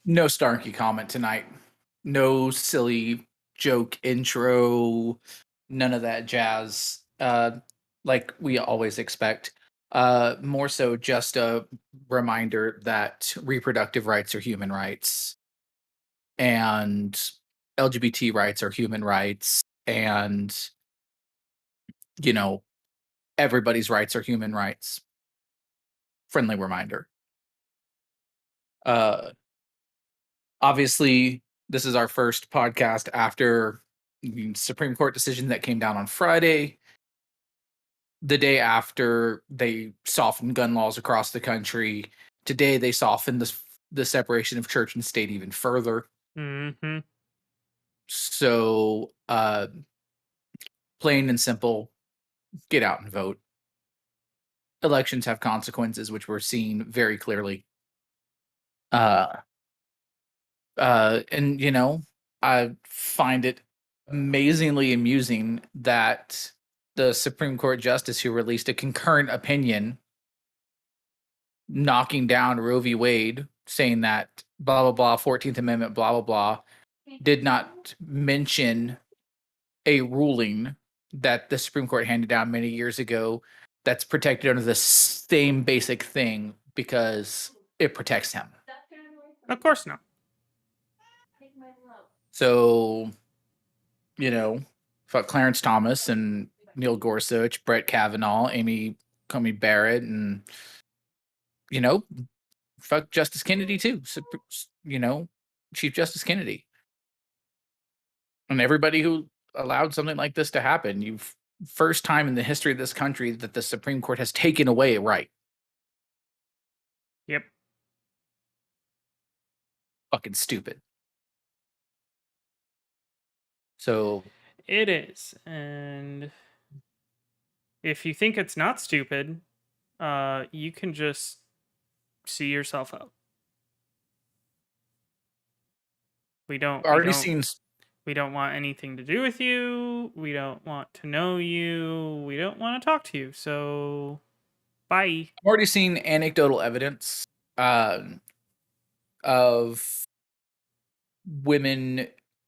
No snarky comment tonight. No silly joke intro. None of that jazz. Like we always expect. More so just a reminder that reproductive rights are human rights and LGBT rights are human rights and you know, everybody's rights are human rights. Friendly reminder. Uh Obviously, this is our first podcast after the Supreme Court decision that came down on Friday, the day after they softened gun laws across the country. Today, they softened the separation of church and state even further. Mm-hmm. So, plain and simple, get out and vote. Elections have consequences, which we're seeing very clearly. Uh, and I find it amazingly amusing that the Supreme Court justice who released a concurrent opinion knocking down Roe v. Wade, saying that blah blah blah, 14th Amendment, blah blah blah, did not mention a ruling that the Supreme Court handed down many years ago that's protected under the same basic thing because it protects him. Of course not. So, fuck Clarence Thomas and Neil Gorsuch, Brett Kavanaugh, Amy Coney Barrett, and you know, fuck Justice Kennedy too. So, Chief Justice Kennedy, and everybody who allowed something like this to happen. You've first time in the history of this country that the Supreme Court has taken away a right. Yep. Fucking stupid. So It is. And if you think it's not stupid, you can just see yourself out. We don't we already don't seen we don't want anything to do with you. We don't want to know you. We don't want to talk to you. So bye. already seen anecdotal evidence of women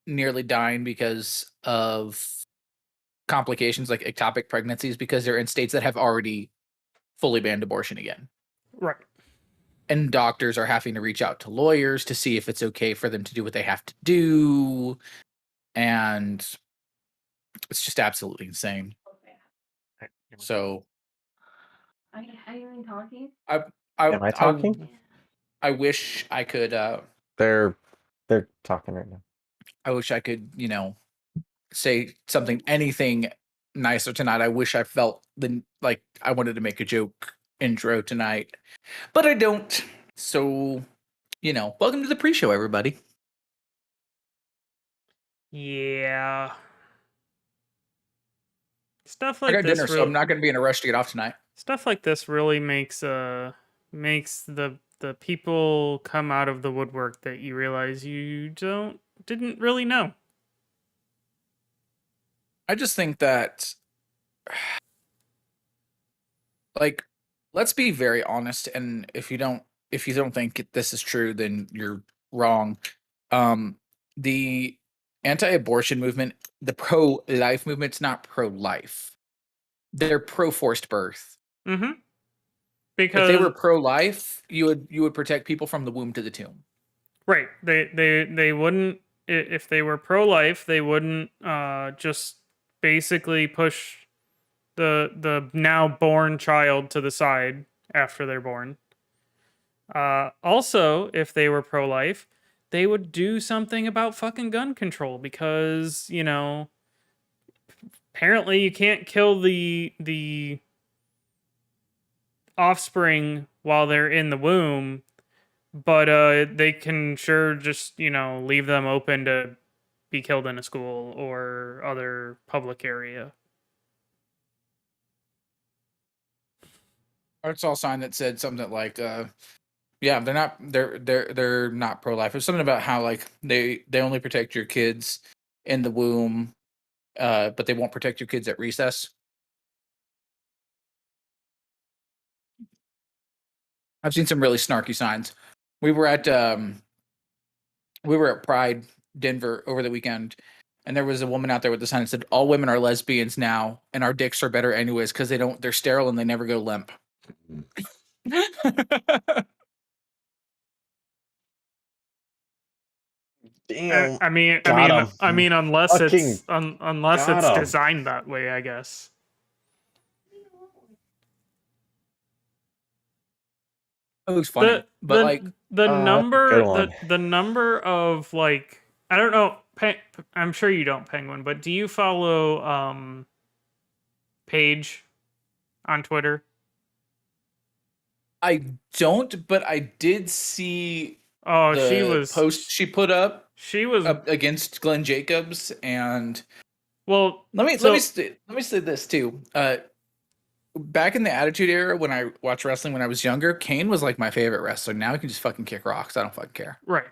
nearly dying because of complications like ectopic pregnancies because they're in states that have already fully banned abortion again. Right. And doctors are having to reach out to lawyers to see if it's okay for them to do what they have to do. And it's just absolutely insane. So Are you talking? I Am I talking? I wish I could They're talking right now. I wish I could, say something anything nicer tonight. I wish I felt like I wanted to make a joke intro tonight, but I don't. So, welcome to the pre-show, everybody. Yeah. Stuff I like got this dinner, so I'm not going to be in a rush to get off tonight. stuff like this really makes the people come out of the woodwork that you realize you didn't really know. I just think that, like, let's be very honest. And if you don't think this is true, then you're wrong. The anti-abortion movement, the pro-life movement's not pro-life. They're pro-forced birth. Mm-hmm. If Because they were pro-life, you would protect people from the womb to the tomb. right, they wouldn't if they were pro-life, they wouldn't just basically push the now born child to the side after they're born. Also, if they were pro-life, they would do something about fucking gun control because, apparently you can't kill the offspring while they're in the womb, but they can sure just, leave them open to be killed in a school or other public area. I saw a sign that said something like, "Yeah, they're not pro-life." It's something about how like they only protect your kids in the womb, but they won't protect your kids at recess. I've seen some really snarky signs. We were at we were at Pride Denver over the weekend, and there was a woman out there with the sign that said, "All women are lesbians now, and our dicks are better anyways because they're sterile and they never go limp." Damn. I Got him. mean, unless Fucking unless got it's 'em. designed that way, I guess. It was funny, but like, the number good one. the number of like, I don't know, I'm sure you don't, Penguin, but do you follow Paige on Twitter? I don't, but I did see Oh, the post she put up she was against Glenn Jacobs, and well. let me say this too. Back in the Attitude Era, when I watched wrestling when I was younger, Kane was like my favorite wrestler. Now he can just fucking kick rocks. I don't fucking care. Right.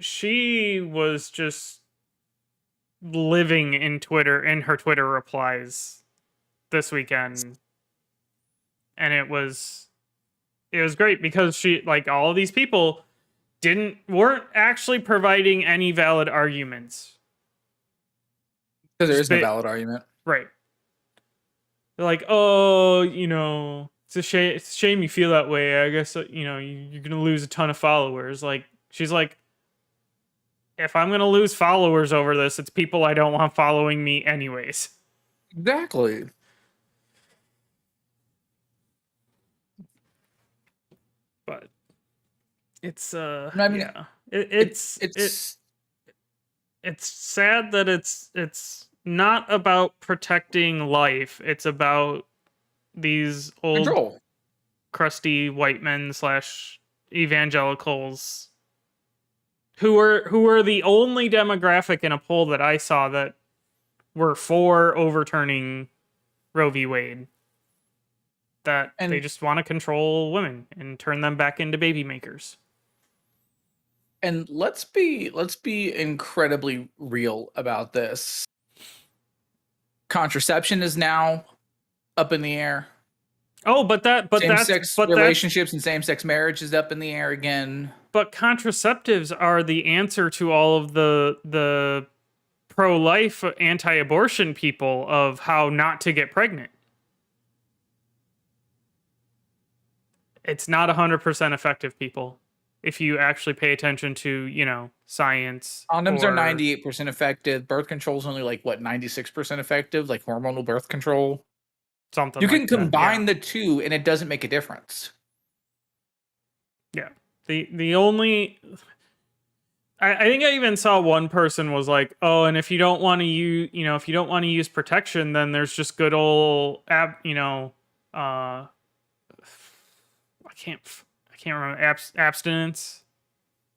She was just living in her Twitter replies this weekend, and it was great because she, like, all of these people weren't actually providing any valid arguments. Because there is no valid argument. Right. They're like, oh, it's a shame you feel that way. I guess, you're going to lose a ton of followers. Like, she's like, if I'm going to lose followers over this, it's people I don't want following me anyways. Exactly. But it's, it's sad that it's not about protecting life. It's about these old Control. crusty white men / evangelicals who are the only demographic in a poll that I saw that were for overturning Roe v. Wade. That they just want to control women and turn them back into baby makers. And let's be incredibly real about this. Contraception is now up in the air. Oh, same-sex relationships and same-sex marriage is up in the air again. But contraceptives are the answer to all of the pro-life, anti-abortion people of how not to get pregnant. It's not 100% effective, people. If you actually pay attention to, science. Condoms are 98% effective. Birth control is only 96% effective, like hormonal birth control. Something you can like combine the two and it doesn't make a difference. Yeah. The only, I think I even saw one person was like, oh, and if you don't want to use protection, then there's just good old I can't remember, abstinence.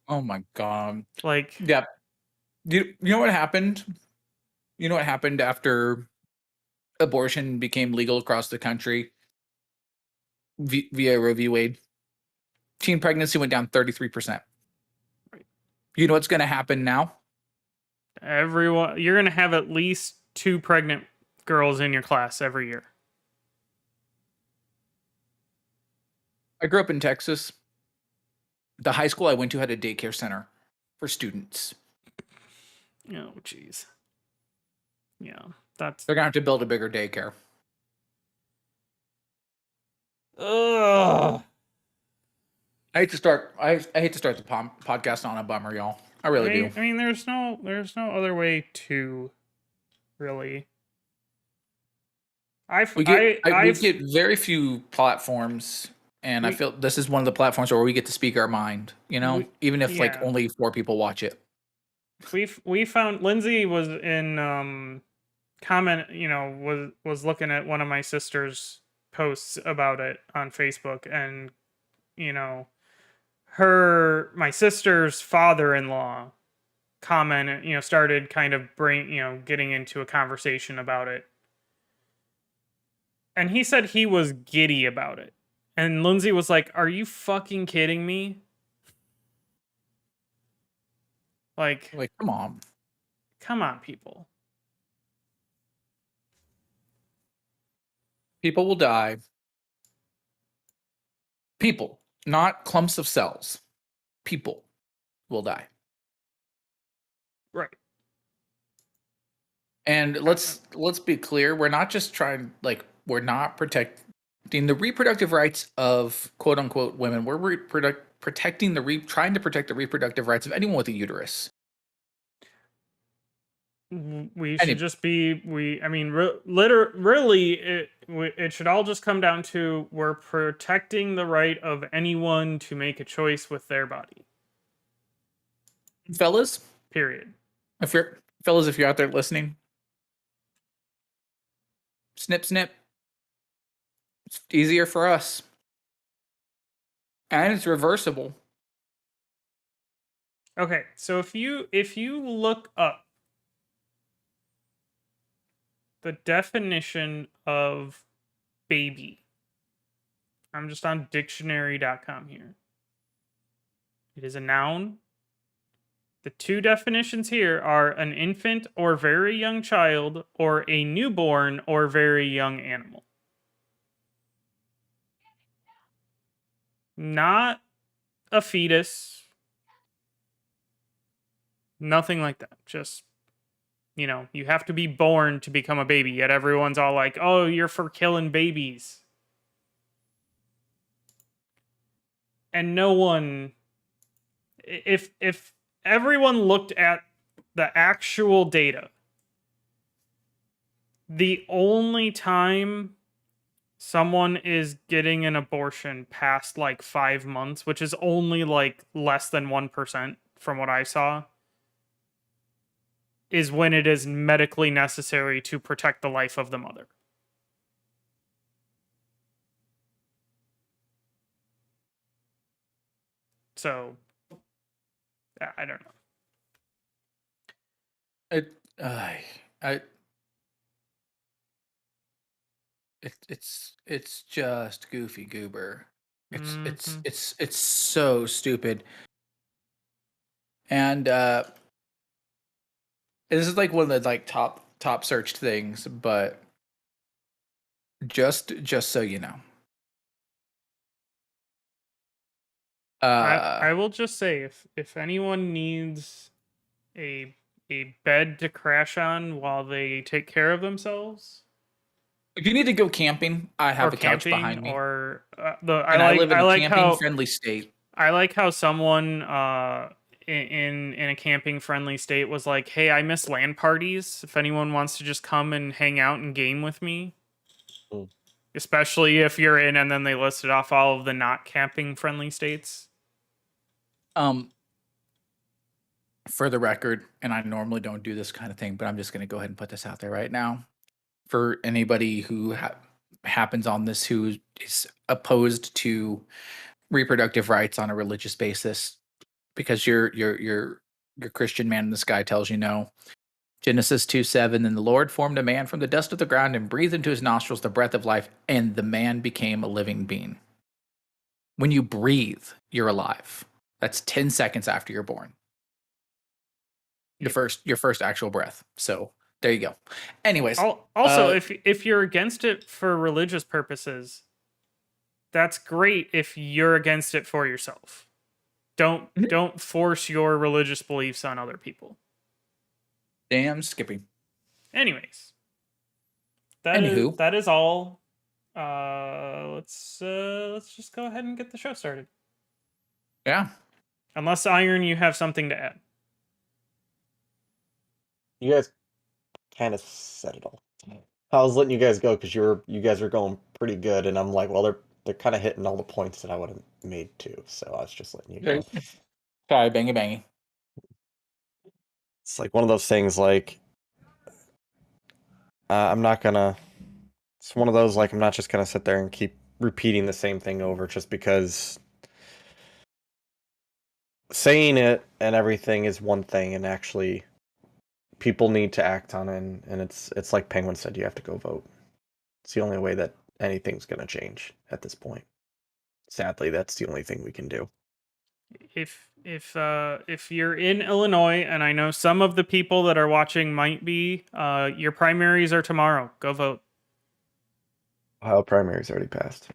Oh my god. Like, yeah. You know what happened? You know what happened after abortion became legal across the country via Roe v. Wade? Teen pregnancy went down 33%. Right. You know what's going to happen now? You're going to have at least 2 pregnant girls in your class every year. I grew up in Texas. The high school I went to had a daycare center for students. Oh, jeez. Yeah, they're gonna have to build a bigger daycare. Ugh. I hate to start the podcast on a bummer, y'all. I really do. I mean, there's no other way to really. We get very few platforms, and I feel this is one of the platforms where we get to speak our mind. Even if only 4 people watch it. We found Lindsay was in comment. Was looking at one of my sister's posts about it on Facebook, and my sister's father-in-law commented, started kind of getting into a conversation about it. And he said he was giddy about it. And Lindsay was like, "Are you fucking kidding me?" Like, come on. Come on, people. People will die. People, not clumps of cells. people will die. Right. And let's be clear, we're not just trying, like, we're not protecting the reproductive rights of quote unquote women. We're protecting trying to protect the reproductive rights of anyone with a uterus. We should just be, I mean, really, it should all just come down to we're protecting the right of anyone to make a choice with their body. Fellas, Period. if you're out there listening, snip snip. It's easier for us. And it's reversible. Okay, so if you look up the definition of baby, I'm just on dictionary.com here. It is a noun. The two definitions here are an infant or very young child, or a newborn or very young animal. Not a fetus. Nothing like that. Just, you have to be born to become a baby. Yet everyone's all like, oh, you're for killing babies. And no one, if everyone looked at the actual data, the only time someone is getting an abortion past like 5 months, which is only like less than 1% from what I saw, is when it is medically necessary to protect the life of the mother. So, I don't know. It's just goofy goober. It's so stupid. And this is like one of the like top searched things, but just so you know. I will just say, if anyone needs a bed to crash on while they take care of themselves, if you need to go camping, I have or a couch camping, behind me. or I live in a camping friendly state. I like how someone in a camping friendly state was like, "Hey, I miss LAN parties. If anyone wants to just come and hang out and game with me." Mm. Especially if you're in, and then they listed off all of the not camping friendly states. For the record, and I normally don't do this kind of thing, but I'm just going to go ahead and put this out there right now. For anybody who happens on this who is opposed to reproductive rights on a religious basis, because your Christian man in the sky tells you no. Genesis 2:7, and the Lord formed a man from the dust of the ground and breathed into his nostrils the breath of life, and the man became a living being. When you breathe, you're alive. That's 10 seconds after you're born. Your first actual breath. So there you go. Anyways, also, if you're against it for religious purposes, that's great. If you're against it for yourself, don't force your religious beliefs on other people. Damn Skippy. Anyways, that is all. Let's just go ahead and get the show started. Yeah. Unless, Iron, you have something to add. You guys kind of said it all. I was letting you guys go because you guys are going pretty good, and I'm like, well, they're kind of hitting all the points that I would have made too. So I was just letting you go. Sorry, bangy bangy. It's like one of those things. Like I'm not gonna. It's one of those like I'm not just gonna sit there and keep repeating the same thing over just because saying it and everything is one thing, and actually people need to act on it, and it's like Penguin said, you have to go vote. It's the only way that anything's going to change at this point. Sadly, that's the only thing we can do. If you're in Illinois, and I know some of the people that are watching might be, your primaries are tomorrow. Go vote. Ohio primaries already passed.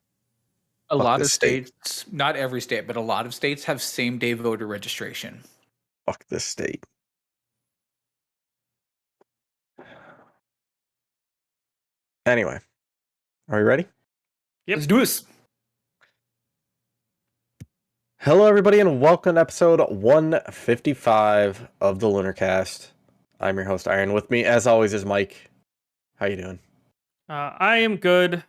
A Fuck lot this of state. states, not every state, but a lot of states have same day voter registration. Fuck this state. Anyway, are we ready? Yep. Let's do this. Hello, everybody, and welcome to episode 155 of the Lunarcast. I'm your host, Iron. With me, as always, is Mike. How you doing? I am good.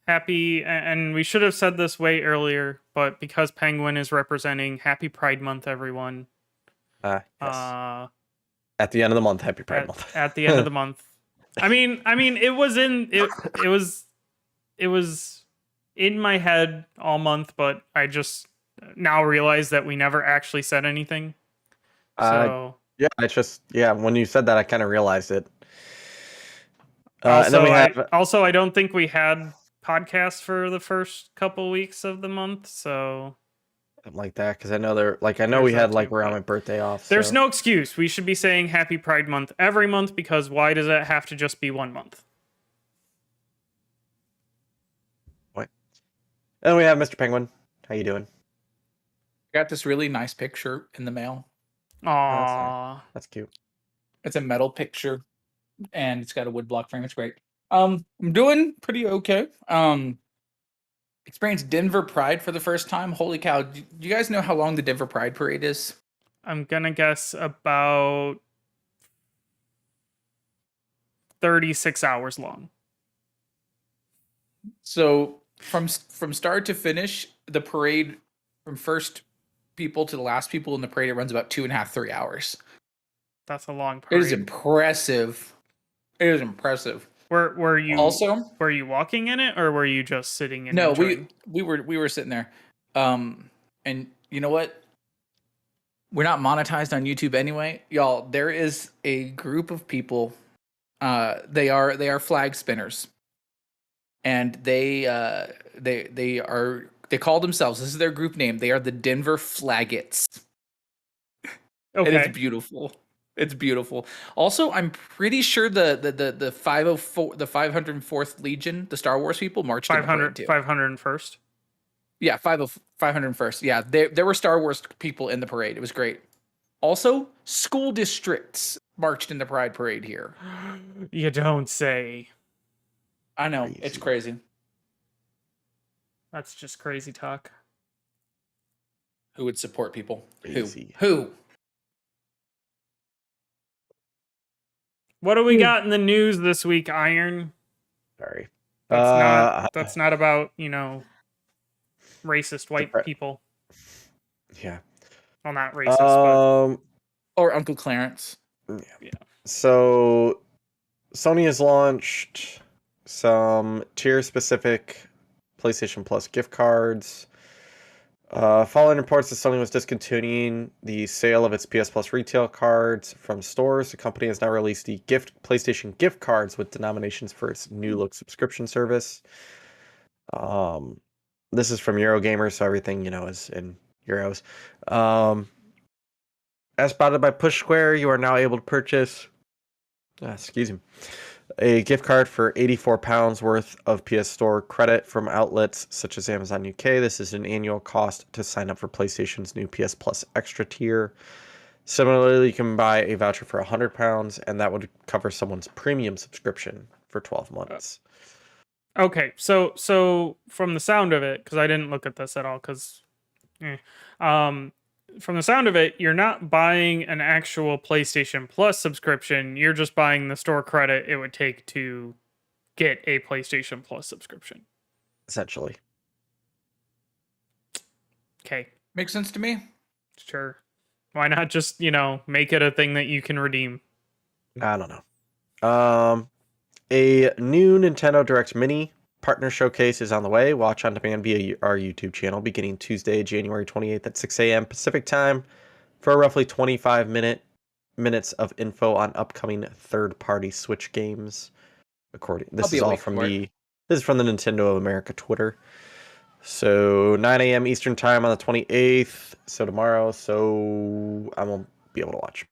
Happy, and we should have said this way earlier, but because Penguin is representing, Happy Pride Month, everyone. Yes. Uh, At the end of the month, Happy Pride Month. at the end of the month. I mean, it was it was in my head all month, but I just now realize that we never actually said anything. So When you said that, I kind of realized it. And also, then we have I don't think we had podcasts for the first couple weeks of the month, so something like that because I know we There's had that too, around but my birthday off. there's so- no excuse. We should be saying Happy Pride Month every month because why does it have to just be 1 month? And then we have Mr. Penguin. How you doing? Got this really nice picture in the mail. Aww. That's cute. It's a metal picture, and it's got a wood block frame. It's great. I'm doing pretty okay. Experienced Denver Pride for the first time. Holy cow! Do you guys know how long the Denver Pride Parade is? I'm gonna guess about 36 hours long. So from start to finish, the parade from first people to the last people in the parade, it runs about 2.5, 3 hours. That's a long It parade. is impressive. It is impressive. Were you Also, were you walking in it or were you just sitting and no, enjoying? we were sitting there, and you know what? We're not monetized on YouTube anyway, y'all. There is a group of people. They are flag spinners, and they call themselves. This is their group name. They are the Denver Flaggets. Okay. And it's beautiful. It's beautiful. Also, I'm pretty sure the 504 the 504th Legion, the Star Wars people, marched in the parade too. 501st. Yeah, 501st. Yeah, there were Star Wars people in the parade. It was great. Also, school districts marched in the Pride Parade here. You don't say. I know, it's crazy. That's just crazy talk. Who would support people? Crazy. Who? What do we got in the news this week, Iron? Sorry. That's not about, racist white Depre- people. Yeah. Well, not racist, but Or Uncle Clarence. yeah. So Sony has launched some tier-specific PlayStation Plus gift cards. Following reports that Sony was discontinuing the sale of its PS Plus retail cards from stores, the company has now released the PlayStation gift cards with denominations for its new look subscription service. This is from Eurogamer, so everything is in euros. As spotted by Push Square, you are now able to purchase a gift card for £84 worth of PS Store credit from outlets such as Amazon UK. This is an annual cost to sign up for PlayStation's new PS Plus Extra tier. Similarly, you can buy a voucher for £100, and that would cover someone's premium subscription for 12 months. Okay, so from the sound of it, because I didn't look at this at all, from the sound of it, you're not buying an actual PlayStation Plus subscription. You're just buying the store credit it would take to get a PlayStation Plus subscription. Essentially. Okay. Makes sense to me. Sure. Why not just, make it a thing that you can redeem? I don't know. A new Nintendo Direct Mini partner showcase is on the way. Watch on demand via our YouTube channel beginning Tuesday, January 28th at 6 a.m. Pacific time for a roughly 25 minutes of info on upcoming third-party Switch games. This is from the Nintendo of America Twitter. So 9 a.m. Eastern time on the 28th. So tomorrow. So I won't be able to watch.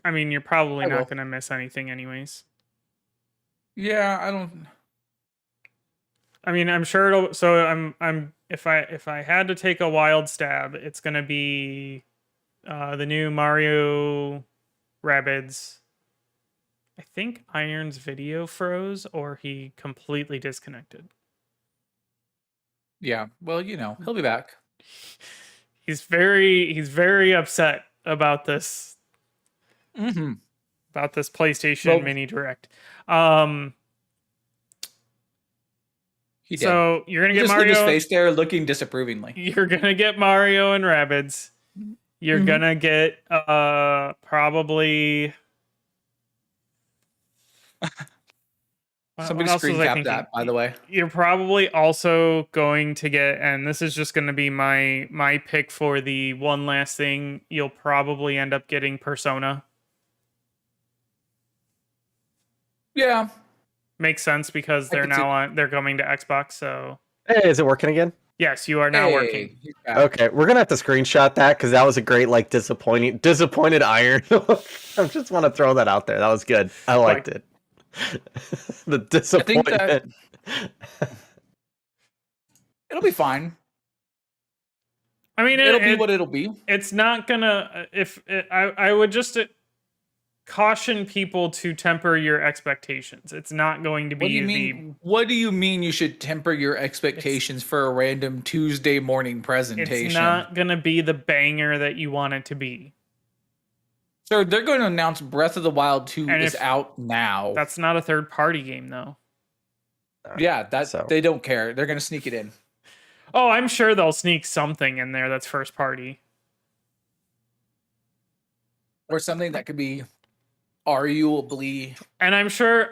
I mean, you're probably not going to miss anything anyways. Yeah, I don't. I mean, I'm sure it'll. So I'm if I had to take a wild stab, it's gonna be the new Mario Rabbids. I think Iron's video froze or he completely disconnected. Yeah. Well, he'll be back. He's very upset about this Mm-hmm. PlayStation Well, Mini Direct. he did. So you're gonna get Just leave his Mario. face there, looking disapprovingly. You're gonna get Mario and Rabbids. You're Mhm. gonna get probably. Somebody what else was screen I capped thinking? that, by the way. You're probably also going to get, and this is just going to be my pick for the one last thing. You'll probably end up getting Persona. Yeah. Makes sense because I they're could see- now on. They're coming to Xbox. So Hey, is it working again? yes, you are now working. He's back. Okay, we're gonna have to screenshot that because that was a great disappointed Iron. I just want to throw that out there. That was good. I liked it. The disappointment. It'll be fine. I mean, It'll be what it'll be. It's not gonna. I would just caution people to temper your expectations. It's not going to be What do you mean? What do you mean you should temper your expectations for a random Tuesday morning presentation? It's not going to be the banger that you want it to be. So they're going to announce Breath of the Wild 2 is out now. That's not a third-party game, though. Yeah, they don't care. They're going to sneak it in. Oh, I'm sure they'll sneak something in there that's first party. Or something that could be arguably. And I'm sure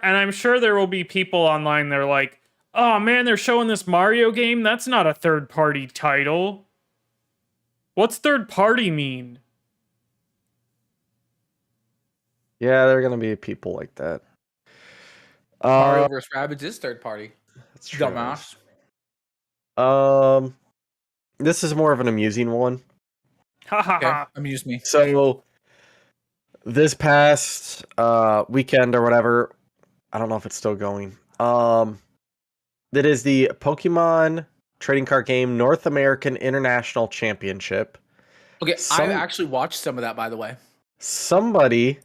there will be people online that are like, oh man, they're showing this Mario game? That's not a third-party title. What's third-party mean? Yeah, there are gonna be people like that. Mario vs. Rabbids is third party. That's true. Dumbass. This is more of an amusing one. Ha ha Okay, ha. amuse me. So this past weekend or whatever, I don't know if it's still going. That is the Pokemon trading card game North American International Championship. Okay, I actually watched some of that, by the way. Somebody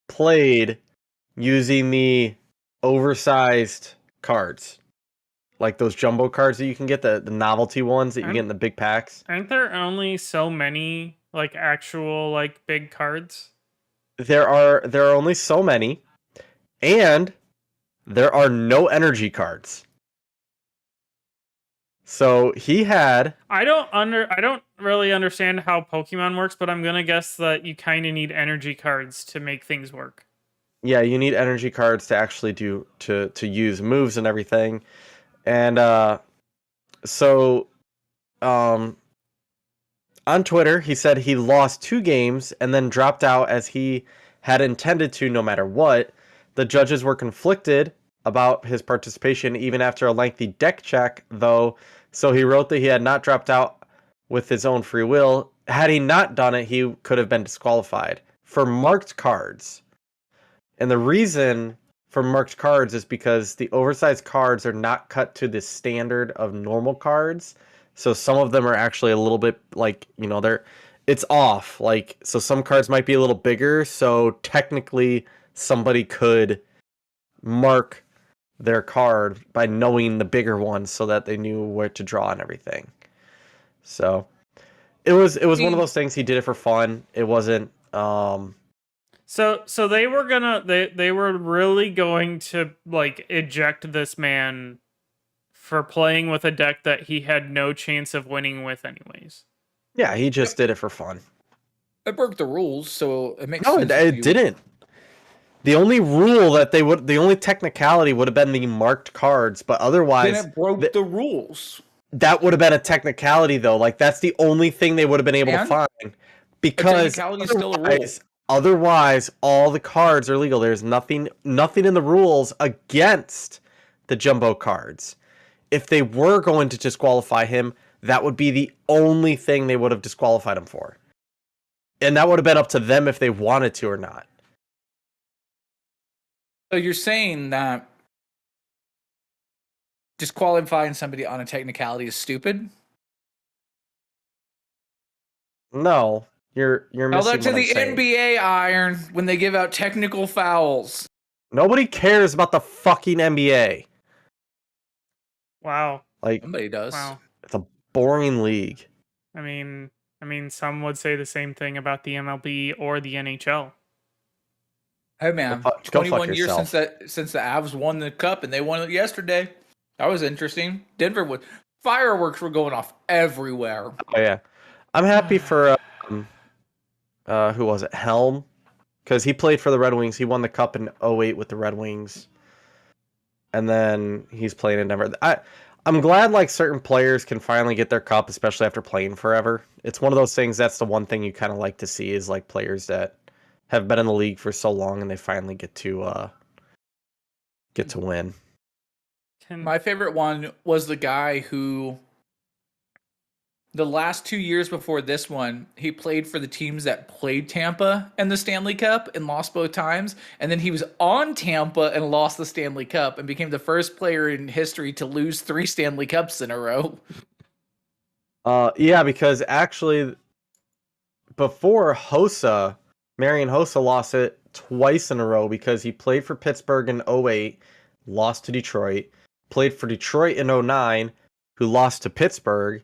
played using the oversized cards, like those jumbo cards that you can get, the novelty ones that you get in the big packs. Aren't there only so many like actual like big cards? There are only so many, and there are no energy cards. So he had. I don't really understand how Pokemon works, but I'm gonna guess that you kind of need energy cards to make things work. Yeah, you need energy cards to actually to use moves and everything, and so on Twitter he said he lost 2 games and then dropped out as he had intended to no matter what. The judges were conflicted about his participation even after a lengthy deck check, though. So he wrote that he had not dropped out with his own free will. Had he not done it, he could have been disqualified for marked cards. And the reason for marked cards is because the oversized cards are not cut to the standard of normal cards. So some of them are actually a little bit like, it's off. Like, so some cards might be a little bigger. So technically somebody could mark their card by knowing the bigger ones so that they knew where to draw and everything. So it was one of those things. He did it for fun. It wasn't, So they were they were really going to like eject this man for playing with a deck that he had no chance of winning with anyways. Yeah, he just did it for fun. It broke the rules, so it makes no, sense. it didn't. The only rule that the only technicality would have been the marked cards, but otherwise, then it broke the rules. That would have been a technicality, though. Like that's the only thing they would have been able to find, because technicality is still a rule. Otherwise, all the cards are legal. There's nothing in the rules against the jumbo cards. If they were going to disqualify him, that would be the only thing they would have disqualified him for. And that would have been up to them if they wanted to or not. So you're saying that disqualifying somebody on a technicality is stupid. No, you're Tell missing that to what I'm the saying. NBA, Iron, when they give out technical fouls. Nobody cares about the fucking NBA. Wow. Like, Somebody does. Wow. it's a boring league. I mean, some would say the same thing about the MLB or the NHL. Hey man, Go fuck 21 years yourself. since the Avs won the cup, and they won it yesterday. That was interesting. Denver with fireworks were going off everywhere. Oh yeah, I'm happy for who was it? Helm, because he played for the Red Wings. He won the cup in 08 with the Red Wings, and then he's playing in Denver. I'm glad like certain players can finally get their cup, especially after playing forever. It's one of those things. That's the one thing you kind of like to see is like players that have been in the league for so long and they finally get to win. My favorite one was the guy who, the last 2 years before this one, he played for the teams that played Tampa in the Stanley Cup and lost both times. And then he was on Tampa and lost the Stanley Cup and became the first player in history to lose 3 Stanley Cups in a row. Yeah, because actually before Hossa, Marian Hossa lost it twice in a row because he played for Pittsburgh in 08, lost to Detroit, played for Detroit in 09, who lost to Pittsburgh,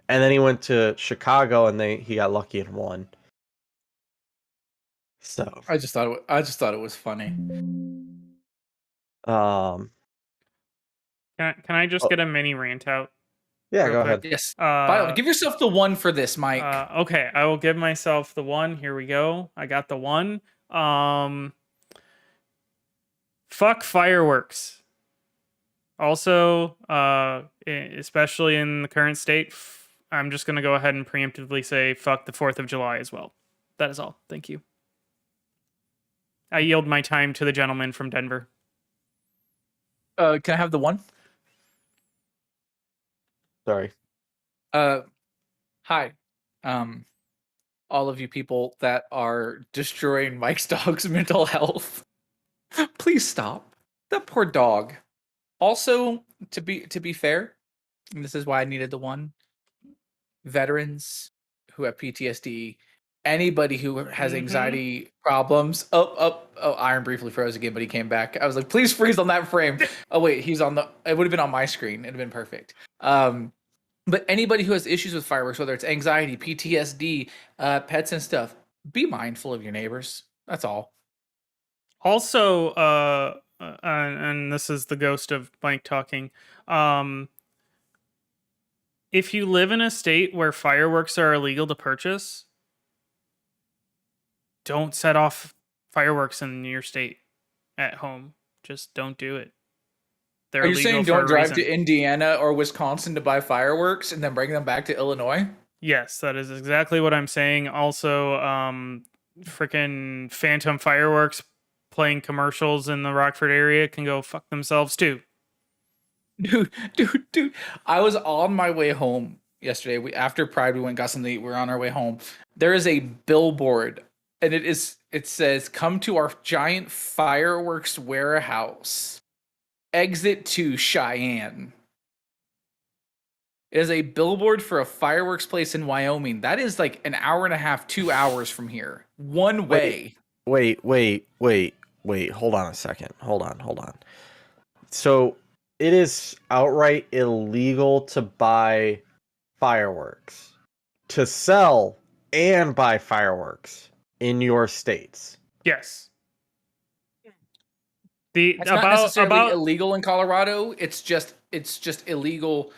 and then he went to Chicago and he got lucky and won. So I just thought it was funny. Can I just get a mini rant out? Yeah, real go quick? ahead. Yes. Give yourself the one for this, Mike. Okay, I will give myself the one. Here we go. I got the one. Fuck fireworks. Also, especially in the current state, I'm just going to go ahead and preemptively say fuck the 4th of July as well. That is all. Thank you. I yield my time to the gentleman from Denver. Can I have the one? Sorry. Hi. All of you people that are destroying Mike's dog's mental health. Please stop. That poor dog. Also, to be fair, and this is why I needed the one. Veterans who have PTSD, anybody who has anxiety problems. Oh, Iron briefly froze again, but he came back. I was like, please freeze on that frame. Oh wait, he's on the. It would have been on my screen. It'd have been perfect. But anybody who has issues with fireworks, whether it's anxiety, PTSD, pets and stuff, be mindful of your neighbors. That's all. Also, and this is the ghost of Mike talking. If you live in a state where fireworks are illegal to purchase, don't set off fireworks in your state at home. Just don't do it. They're Are you illegal saying for don't a drive reason. to Indiana or Wisconsin to buy fireworks and then bring them back to Illinois? Yes, that is exactly what I'm saying. Also, freaking Phantom Fireworks playing commercials in the Rockford area can go fuck themselves too. Dude. I was on my way home yesterday. After Pride, we went and got something to eat. We were on our way home. There is a billboard, and it says, "Come to our giant fireworks warehouse. Exit to Cheyenne." It is a billboard for a fireworks place in Wyoming. That is like an hour and a half, 2 hours from here. One way. Wait. Hold on a second. Hold on. So it is outright illegal to buy fireworks, to sell and buy fireworks in your states. Yes. It's not necessarily illegal in Colorado. It's just illegal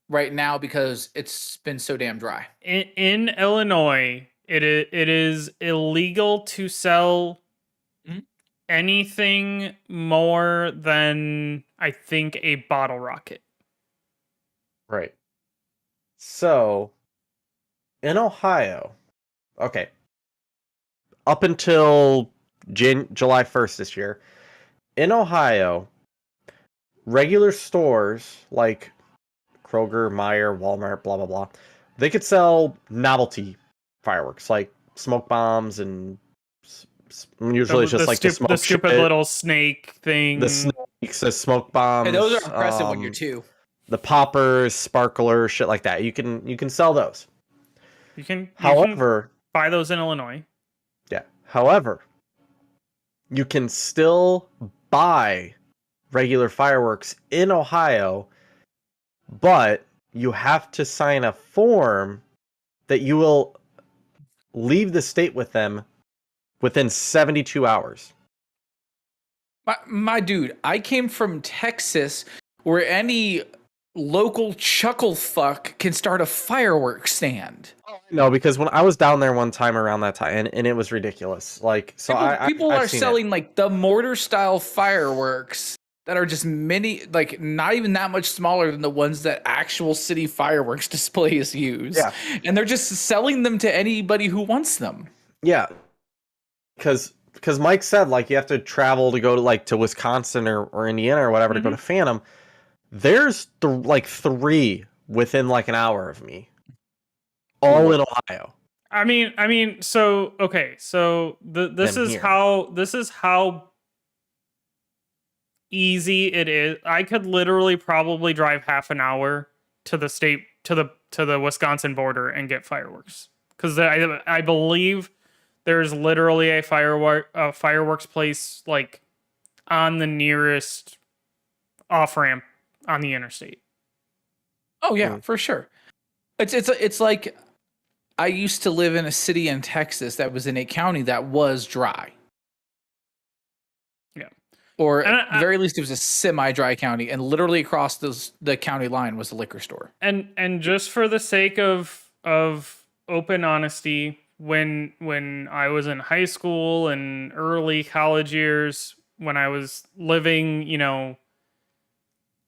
right now because it's been so damn dry. In Illinois, it is illegal to sell anything more than, I think, a bottle rocket. Right. So, in Ohio, okay, up until July 1st this year, in Ohio, regular stores like Kroger, Meijer, Walmart, blah, blah, blah, they could sell novelty fireworks like smoke bombs and usually it's just like the stupid little snake thing. The snake, says smoke bombs. And those are impressive when you're 2. The poppers, sparklers, shit like that. You can sell those. You can However, buy those in Illinois. yeah. However, you can still buy regular fireworks in Ohio, but you have to sign a form that you will leave the state with them within 72 hours. My dude, I came from Texas where any local chuckle fuck can start a fireworks stand. No, because when I was down there one time around that time, and it was ridiculous. Like, so People I've are seen selling like the mortar style fireworks that are just mini, like not even that much smaller than the ones that actual city fireworks displays use. Yeah. And they're just selling them to anybody who wants them. Yeah, because Mike said like you have to travel to go to like to Wisconsin or Indiana or whatever to go to Phantom. There's like 3 within like an hour of me, all in Ohio. I mean, so okay, so this is how easy it is. I could literally probably drive half an hour to the state to the Wisconsin border and get fireworks, because I believe there's literally a fireworks place like on the nearest off ramp on the interstate. Oh yeah, for sure. It's like I used to live in a city in Texas that was in a county that was dry. Yeah. Or at the very least it was a semi-dry county, and literally across the county line was a liquor store. And just for the sake of open honesty, when I was in high school and early college years, when I was living,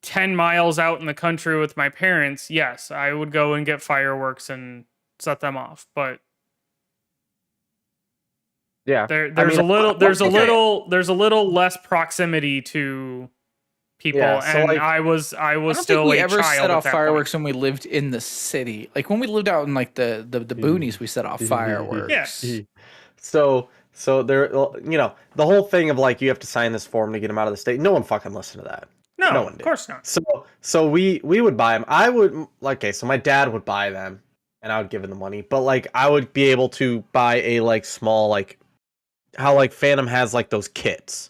10 miles out in the country with my parents, yes, I would go and get fireworks and set them off. But yeah, there's a little less proximity to people, Yeah, so, and like, I was I don't still think we a ever child set at off that fireworks point. when we lived in the city. Like when we lived out in like the boonies, we set off fireworks. Yeah. So there, the whole thing of like you have to sign this form to get them out of the state. No one fucking listened to that. No, No one of did. course not. So we would buy them. I would okay. So my dad would buy them, and I would give him the money. But like I would be able to buy a like small like how like Phantom has like those kits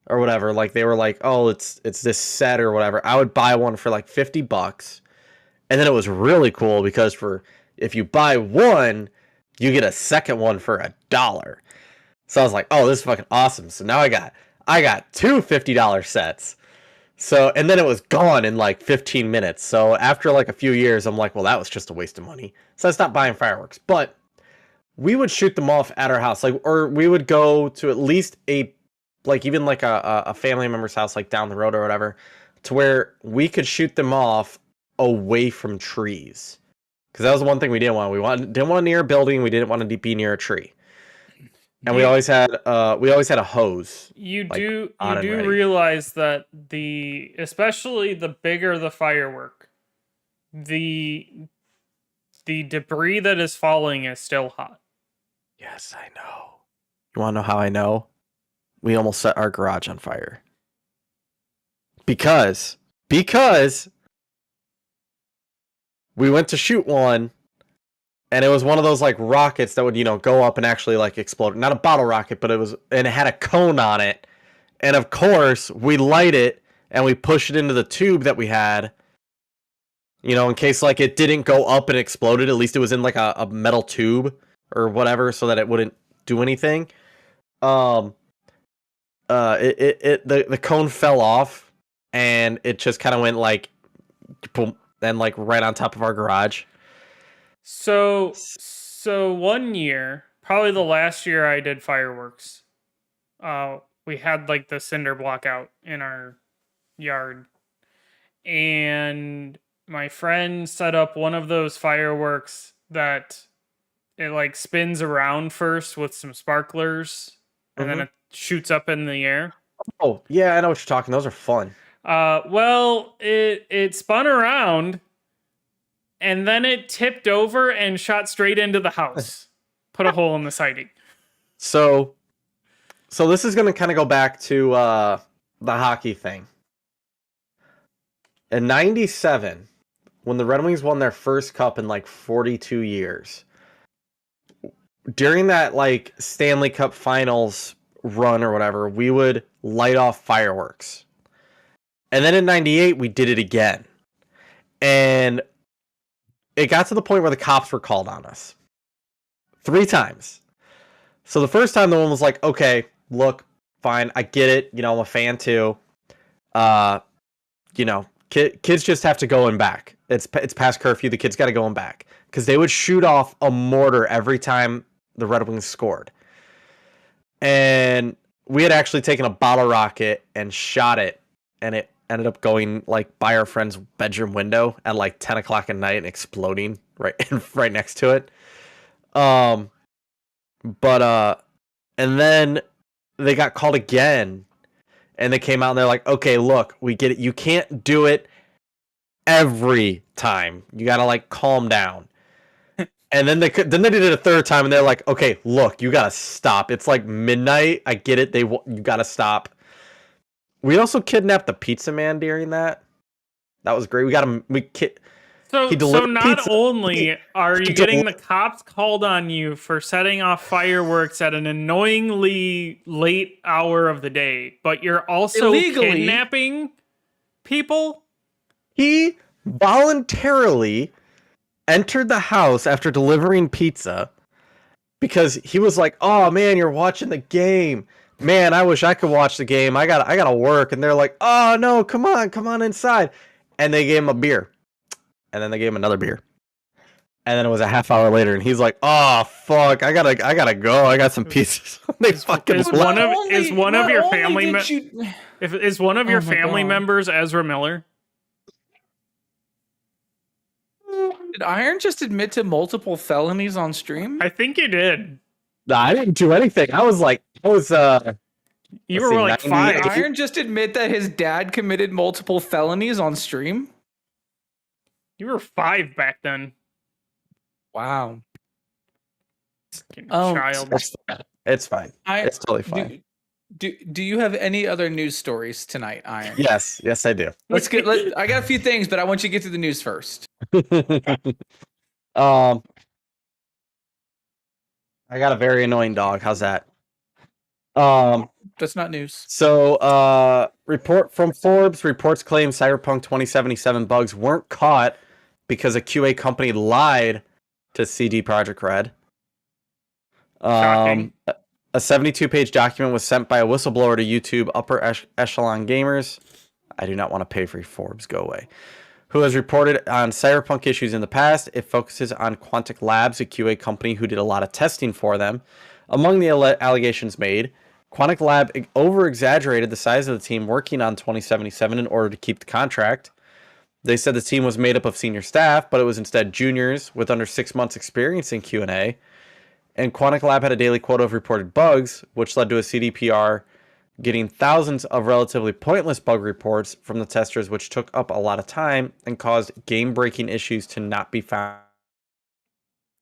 or whatever. Like they were like, oh, it's this set or whatever. I would buy one for like $50, and then it was really cool because if you buy one, you get a second one for $1. So I was like, oh, this is fucking awesome. So now I got 2 $50 sets. So, and then it was gone in like 15 minutes. So after like a few years, I'm like, well, that was just a waste of money. So I stopped buying fireworks. But we would shoot them off at our house, like, or we would go to at least even like a family member's house, like down the road or whatever, to where we could shoot them off away from trees. Because that was the one thing we didn't want. Didn't want near a building. We didn't want to be near a tree. And we always had a hose. You like, do on and ready. realize that especially the bigger the firework, the debris that is falling is still hot. Yes, I know. You want to know how I know? We almost set our garage on fire. Because we went to shoot one, and it was one of those like rockets that would, go up and actually like explode. Not a bottle rocket, but it had a cone on it. And of course, we light it and we push it into the tube that we had. In case like it didn't go up and exploded, at least it was in like a metal tube or whatever so that it wouldn't do anything. The cone fell off and it just kind of went like boom, and like right on top of our garage. So one year, probably the last year I did fireworks, we had like the cinder block out in our yard, and my friend set up one of those fireworks that it like spins around first with some sparklers, and then it shoots up in the air. Oh yeah, I know what you're talking. Those are fun. Well, it spun around, and then it tipped over and shot straight into the house. Put a hole in the siding. So this is going to kind of go back to the hockey thing. In 97, when the Red Wings won their first cup in like 42 years, during that like Stanley Cup Finals run or whatever, we would light off fireworks. And then in 98, we did it again. And it got to the point where the cops were called on us 3 times. So the first time the one was like, okay, look, fine, I get it. You know, I'm a fan too. You know, kids just have to go in back. It's past curfew. The kids got to go in back. Because they would shoot off a mortar every time the Red Wings scored. And we had actually taken a bottle rocket and shot it. And it ended up going like by our friend's bedroom window at like 10 o'clock at night and exploding right next to it. And then they got called again, and they came out and they're like, okay, look, we get it. You can't do it every time. You got to like calm down. And then they did it a third time, and they're like, okay, look, you got to stop. It's like midnight. I get it. You got to stop. We also kidnapped the pizza man during that. That was great. So not pizza. only are you getting the cops called on you for setting off fireworks at an annoyingly late hour of the day, but you're also kidnapping people? He voluntarily entered the house after delivering pizza because he was like, "Oh man, you're watching the game. Man, I wish I could watch the game. I gotta work." And they're like, "Oh no, come on inside." And they gave him a beer. And then they gave him another beer. And then it was a half hour later, and he's like, "Oh fuck, I gotta go. I got some pizzas." Is one of your family members Ezra Miller? Did Iron just admit to multiple felonies on stream? I think you did. No, I didn't do anything. You were like 5. Did Iron just admit that his dad committed multiple felonies on stream? You were 5 back then. Wow. Child. It's fine. It's totally fine. Do you have any other news stories tonight, Iron? Yes, I do. I got a few things, but I want you to get to the news first. I got a very annoying dog. How's that? That's not news. So, report from Forbes reports claim Cyberpunk 2077 bugs weren't caught because a QA company lied to CD Projekt Red. Shocking. A 72-page document was sent by a whistleblower to YouTube Upper Echelon Gamers. I do not want to pay for Forbes. Go away. Who has reported on Cyberpunk issues in the past. It focuses on Quantic Labs, a QA company who did a lot of testing for them. Among the allegations made, Quantic Lab over-exaggerated the size of the team working on 2077 in order to keep the contract. They said the team was made up of senior staff, but it was instead juniors with under 6 months experience in Q&A. And Quantic Lab had a daily quota of reported bugs, which led to a CDPR getting thousands of relatively pointless bug reports from the testers, which took up a lot of time and caused game-breaking issues to not be found.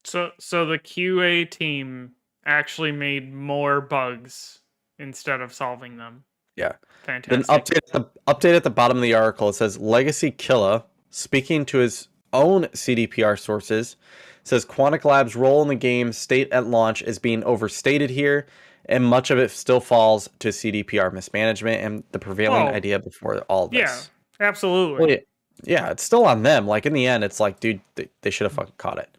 So the QA team actually made more bugs instead of solving them. Yeah. Fantastic. Then update at the bottom of the article, it says Legacy Killa, speaking to his own CDPR sources, says Quantic Lab's role in the game state at launch is being overstated here, and much of it still falls to CDPR mismanagement and the prevailing idea before all this. Yeah, absolutely. Well, yeah, it's still on them. Like in the end, it's like, dude, they should have fucking caught it.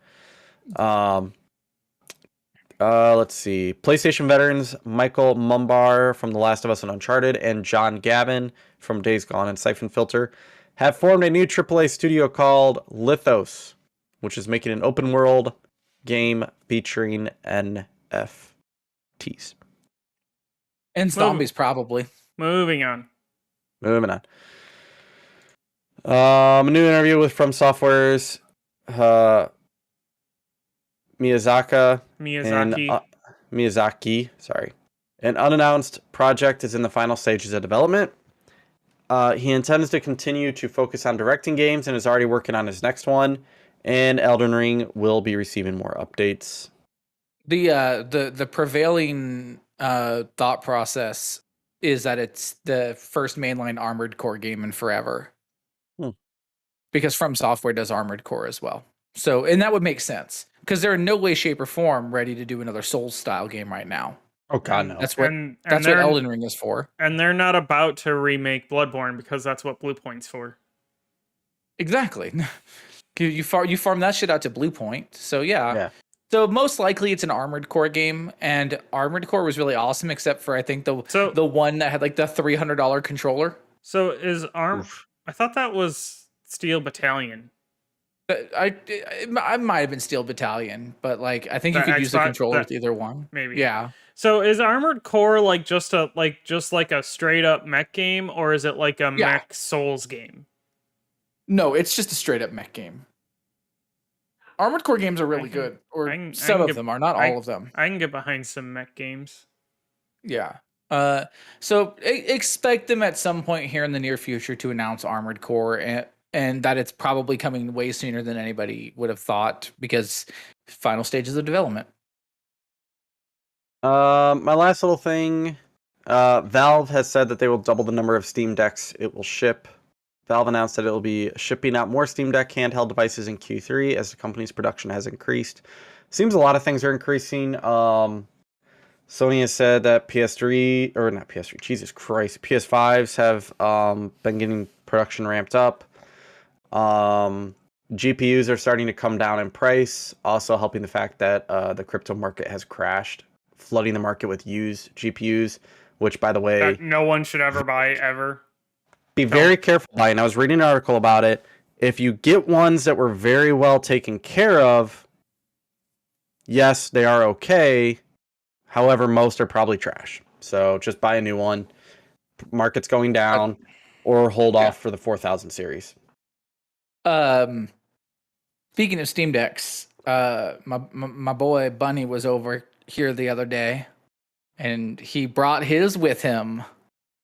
Let's see. PlayStation veterans Michael Mumbar from The Last of Us and Uncharted and John Gavin from Days Gone and Siphon Filter have formed a new AAA studio called Lithos, which is making an open world game featuring NFTs. And zombies, probably. Moving on. A new interview with From Software's Miyazaki, sorry. An unannounced project is in the final stages of development. He intends to continue to focus on directing games and is already working on his next one. And Elden Ring will be receiving more updates. The prevailing thought process is that it's the first mainline Armored Core game in forever. Because From Software does Armored Core as well. So, and that would make sense because they're in no way, shape, or form ready to do another Souls style game right now. Oh God, no. That's what And that's what they're- Elden Ring is for. And they're not about to remake Bloodborne because that's what Blue Point's for. Exactly. You farm that shit out to Blue Point. So yeah. So most likely it's an Armored Core game, and Armored Core was really awesome, except for I think the one that had like the $300 controller. So is I thought that was Steel Battalion. I might have been Steel Battalion, but like I think you could use the controller with either one. Maybe. Yeah. So is Armored Core like just like a straight up mech game, or is it like a mech Souls game? No, it's just a straight up mech game. Armored Core games are really good, or some of them are, not all of them. I can get behind some mech games. Yeah. So expect them at some point here in the near future to announce Armored Core, and that it's probably coming way sooner than anybody would have thought because final stages of development. My last little thing, Valve has said that they will double the number of Steam Decks it will ship. Valve announced that it will be shipping out more Steam Deck handheld devices in Q3 as the company's production has increased. Seems a lot of things are increasing. Sony has said that PS5s have been getting production ramped up. GPUs are starting to come down in price, also helping the fact that the crypto market has crashed, flooding the market with used GPUs, which, by the way, that no one should ever buy ever. Be very careful buying. I was reading an article about it. If you get ones that were very well taken care of, yes, they are okay. However, most are probably trash. So just buy a new one. Market's going down, or hold off for the 4000 series. Speaking of Steam Decks, my boy Bunny was over here the other day, and he brought his with him.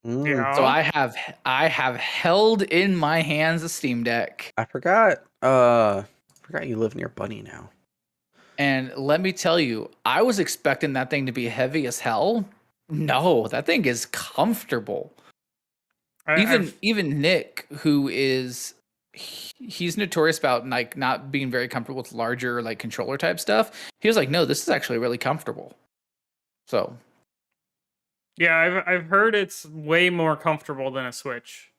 Yeah. So I have held in my hands a Steam Deck. I forgot you live near Bunny now. And let me tell you, I was expecting that thing to be heavy as hell. No, that thing is comfortable. Even Nick, who is he's notorious about like not being very comfortable with larger like controller type stuff. He was like, "No, this is actually really comfortable." So, yeah, I've heard it's way more comfortable than a Switch.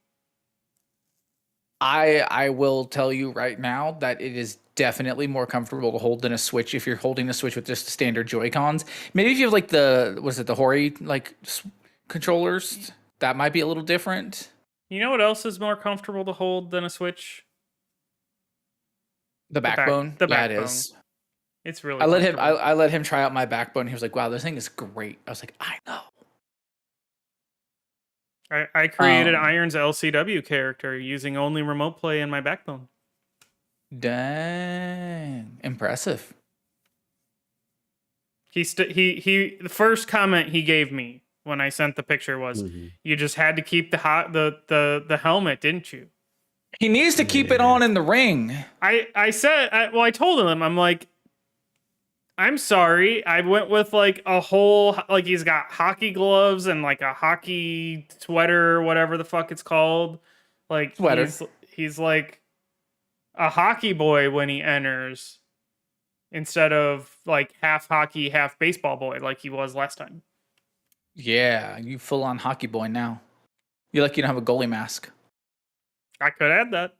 I will tell you right now that it is definitely more comfortable to hold than a Switch if you're holding a Switch with just standard Joy-Cons. Maybe if you have like the Hori like controllers, that might be a little different. You know what else is more comfortable to hold than a Switch? The backbone. The backbone. Yeah, it is. It's really. I let him try out my backbone. He was like, "Wow, this thing is great." I was like, "I know." I created Iron's LCW character using only remote play in my backbone. Dang, impressive. The first comment he gave me when I sent the picture was, "You just had to keep the helmet, didn't you?" He needs to keep it on in the ring. I told him, I'm like, I'm sorry. I went with like a whole, like he's got hockey gloves and like a hockey sweater, whatever the fuck it's called. Like sweater. He's like a hockey boy when he enters instead of like half hockey, half baseball boy like he was last time. Yeah, you full on hockey boy now. You're lucky you don't have a goalie mask. I could add that.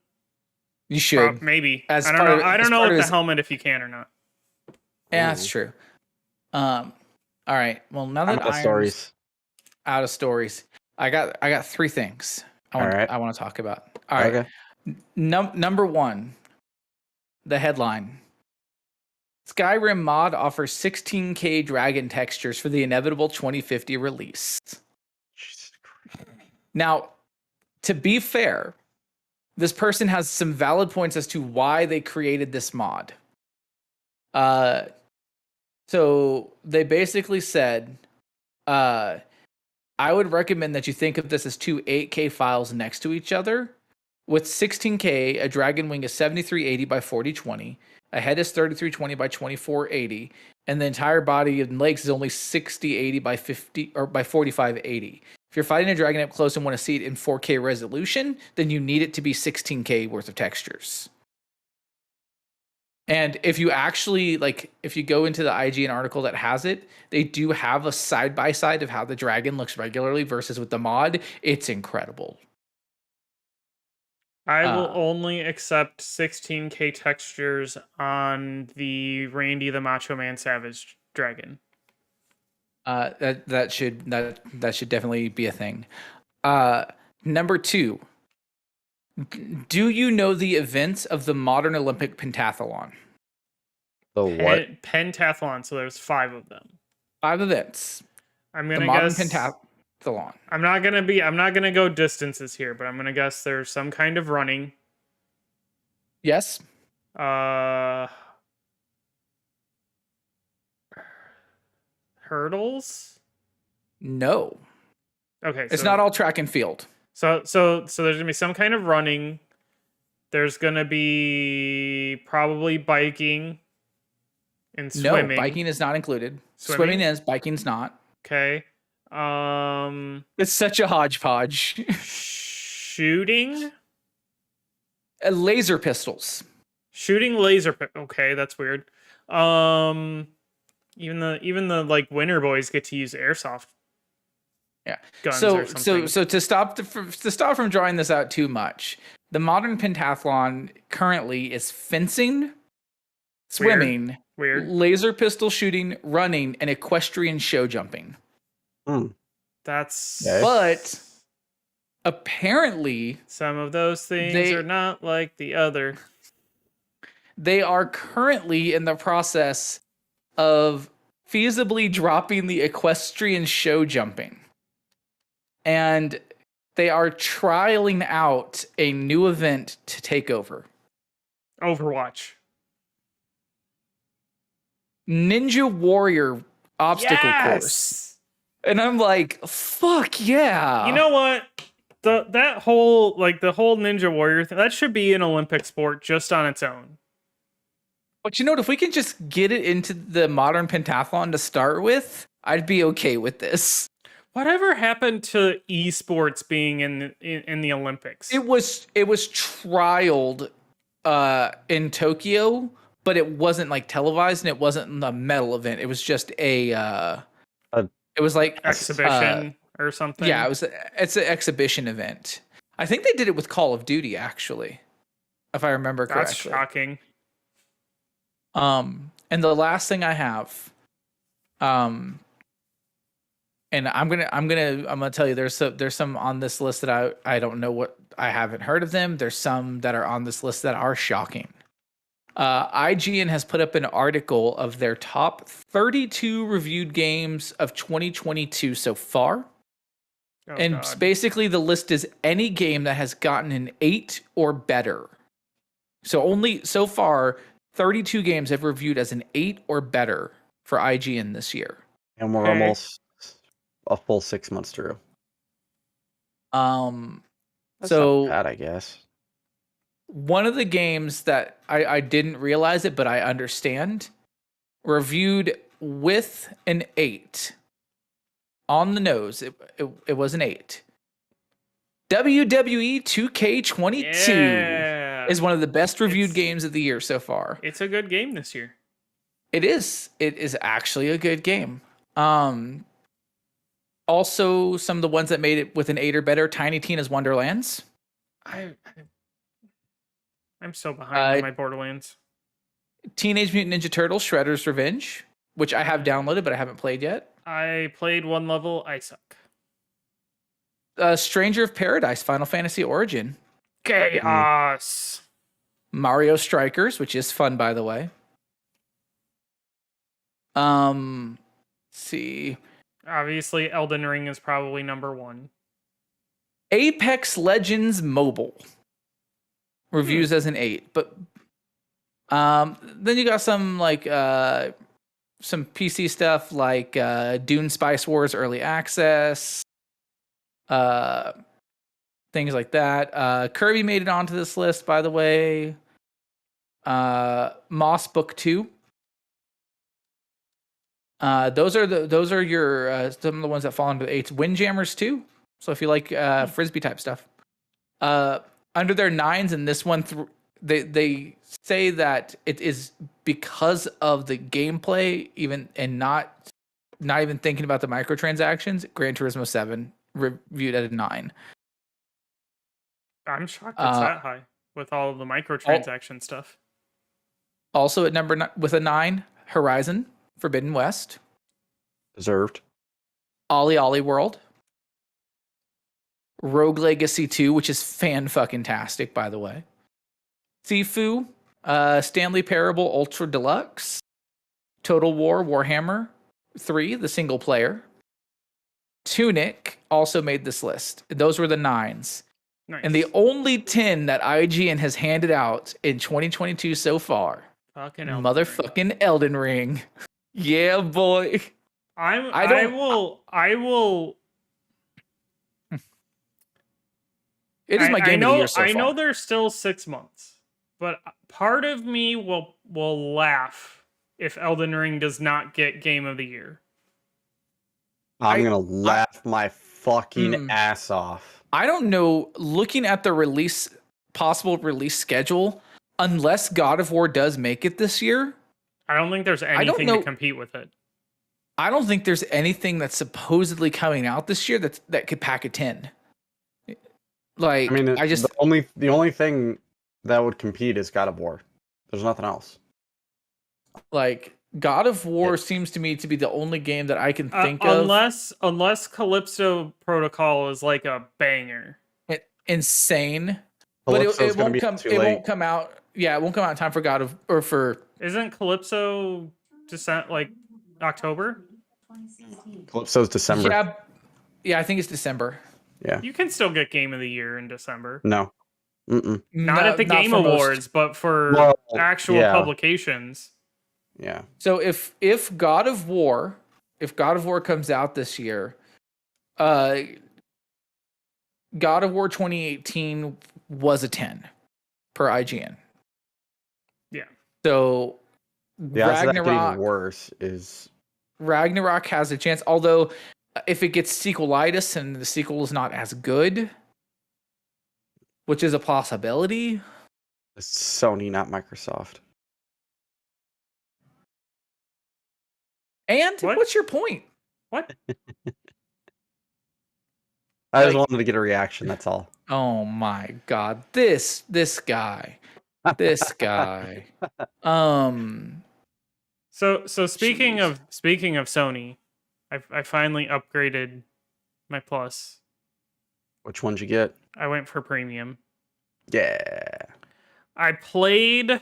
You should. Maybe. I don't know with the helmet if you can or not. Yeah, that's true. All right. Well, now that Iron's out of stories, I got three things I want to talk about. All right. Okay. Number one, the headline. Skyrim mod offers 16K dragon textures for the inevitable 2050 release. Now, to be fair, this person has some valid points as to why they created this mod. So they basically said, I would recommend that you think of this as two 8K files next to each other. With 16K, a dragon wing is 7380 by 4020, a head is 3320 by 2480, and the entire body and legs is only 6080 by 50 or by 4580. If you're fighting a dragon up close and want to see it in 4K resolution, then you need it to be 16K worth of textures. And if you actually, like, if you go into the IGN article that has it, they do have a side-by-side of how the dragon looks regularly versus with the mod. It's incredible. I will only accept 16K textures on the Randy the Macho Man Savage dragon. That should definitely be a thing. Number 2. Do you know the events of the modern Olympic pentathlon? The what? Pentathlon. So there's 5 of them. 5 events. I'm The gonna modern guess. pentathlon. I'm not gonna go distances here, but I'm gonna guess there's some kind of running. Yes. Hurdles? No. Okay. It's not all track and field. So there's gonna be some kind of running. There's gonna be probably biking and swimming. No, biking is not included. Swimming is, biking's not. Okay. It's such a hodgepodge. Shooting? Laser pistols. Shooting laser okay, that's weird. Even the like winter boys get to use airsoft. Yeah. Guns or something. So to stop from drawing this out too much, the modern pentathlon currently is fencing, swimming, Weird. laser pistol shooting, running, and equestrian show jumping. That's But apparently some of those things are not like the other. They are currently in the process of feasibly dropping the equestrian show jumping. And they are trialing out a new event to take over. Overwatch. Ninja Warrior obstacle course. And I'm like, fuck yeah. You know what? The whole Ninja Warrior thing, that should be an Olympic sport just on its own. But you know what? If we can just get it into the modern pentathlon to start with, I'd be okay with this. Whatever happened to esports being in the Olympics? It was trialed in Tokyo, but it wasn't like televised and it wasn't a medal event. It was just it was like exhibition or something. Yeah, it's an exhibition event. I think they did it with Call of Duty actually, if I remember correctly. That's shocking. And the last thing I have, and I'm gonna tell you there's some on this list that I don't know what, I haven't heard of them. There's some that are on this list that are shocking. IGN has put up an article of their top 32 reviewed games of 2022 so far. And basically the list is any game that has gotten an 8 or better. So only so far 32 games have reviewed as an 8 or better for IGN this year. And we're almost a full 6 months through. That's not bad, I guess. One of the games that I didn't realize it, but I understand, reviewed with an 8. On the nose, it was an 8. WWE 2K22 is one of the best reviewed games of the year so far. It's a good game this year. It is. It is actually a good game. Also, some of the ones that made it with an 8 or better, Tiny Tina's Wonderlands. I'm so behind on my Borderlands. Teenage Mutant Ninja Turtles: Shredder's Revenge, which I have downloaded but I haven't played yet. I played one level. I suck. Stranger of Paradise: Final Fantasy Origin. Chaos. Mario Strikers, which is fun, by the way. Let's see. Obviously, Elden Ring is probably number 1. Apex Legends Mobile. Reviews as an 8, but then you got some like some PC stuff like Dune Spice Wars Early Access, things like that. Kirby made it onto this list, by the way. Moss Book 2. Those are your some of the ones that fall into the 8s. Windjammers 2, So if you like frisbee type stuff, under their 9s in this one, they say that it is because of the gameplay, and not even thinking about the microtransactions. Gran Turismo 7 reviewed at a 9. I'm shocked it's that high with all of the microtransaction stuff. Also at number with a 9, Horizon Forbidden West, Deserved. Ollie Ollie World, Rogue Legacy 2, which is fan-fucking-tastic, by the way, Sifu, Stanley Parable Ultra Deluxe, Total War Warhammer 3, the single player, Tunic also made this list. Those were the 9s. Nice. And the only 10 that IGN has handed out in 2022 so far, motherfucking Elden Ring. Yeah, boy. I will. It is my game of the year so far. I know there's still 6 months, but part of me will laugh if Elden Ring does not get Game of the Year. I'm gonna laugh my fucking ass off. I don't know. Looking at the possible release schedule, unless God of War does make it this year, I don't think there's anything to compete with it. I don't think there's anything that's supposedly coming out this year that could pack a 10. Like, I mean, the only thing that would compete is God of War. There's nothing else. Like, God of War seems to me to be the only game that I can think of. Unless Calypso Protocol is like a banger. Insane. But it won't come. It won't come out. Yeah, it won't come out in time for God of or for. Isn't Calypso like October? Calypso's December. Yeah, I think it's December. Yeah. You can still get Game of the Year in December. No. Not at the Game Awards, but for actual publications. Yeah. So if God of War comes out this year, God of War 2018 was a 10 per IGN. Yeah. So Ragnarok has a chance, although if it gets sequelitis and the sequel is not as good, which is a possibility. It's Sony, not Microsoft. And what's your point? What? I just wanted to get a reaction, that's all. Oh my god. This guy. This guy. So speaking of Sony, I finally upgraded my Plus. Which one'd you get? I went for premium. Yeah. I played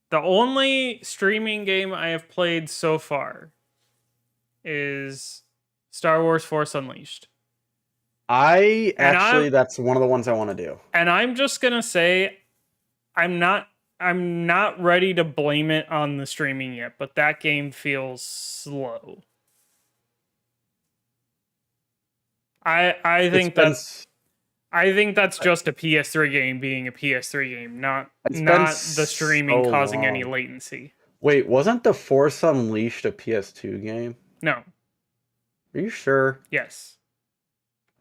the only streaming game I have played so far is Star Wars Force Unleashed. That's one of the ones I want to do. And I'm just gonna say, I'm not ready to blame it on the streaming yet, but that game feels slow. I think that's just a PS3 game being a PS3 game, not the streaming causing any latency. Wait, wasn't the Force Unleashed a PS2 game? No. Are you sure? Yes.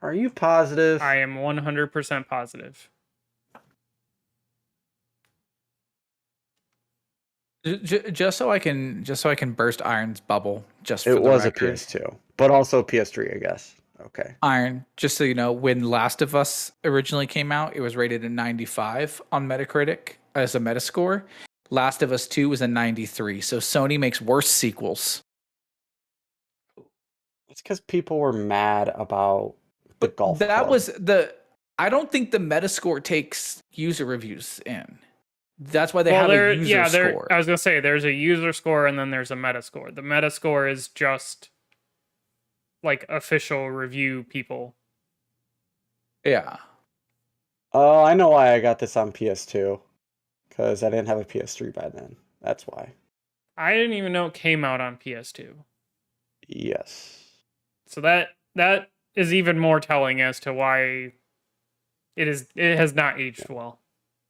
Are you positive? I am 100% positive. Just so I can burst Iron's bubble. It was a PS2, but also PS3, I guess. Okay. Iron, just so you know, when Last of Us originally came out, it was rated a 95 on Metacritic as a Metascore. Last of Us 2 was a 93. So Sony makes worse sequels. It's because people were mad about the golf club. I don't think the Metascore takes user reviews in. That's why they have a user score. I was going to say, there's a user score and then there's a Metascore. The Metascore is just like official review people. Yeah. Oh, I know why I got this on PS2. Because I didn't have a PS3 by then. That's why. I didn't even know it came out on PS2. Yes. So that is even more telling as to why it has not aged well.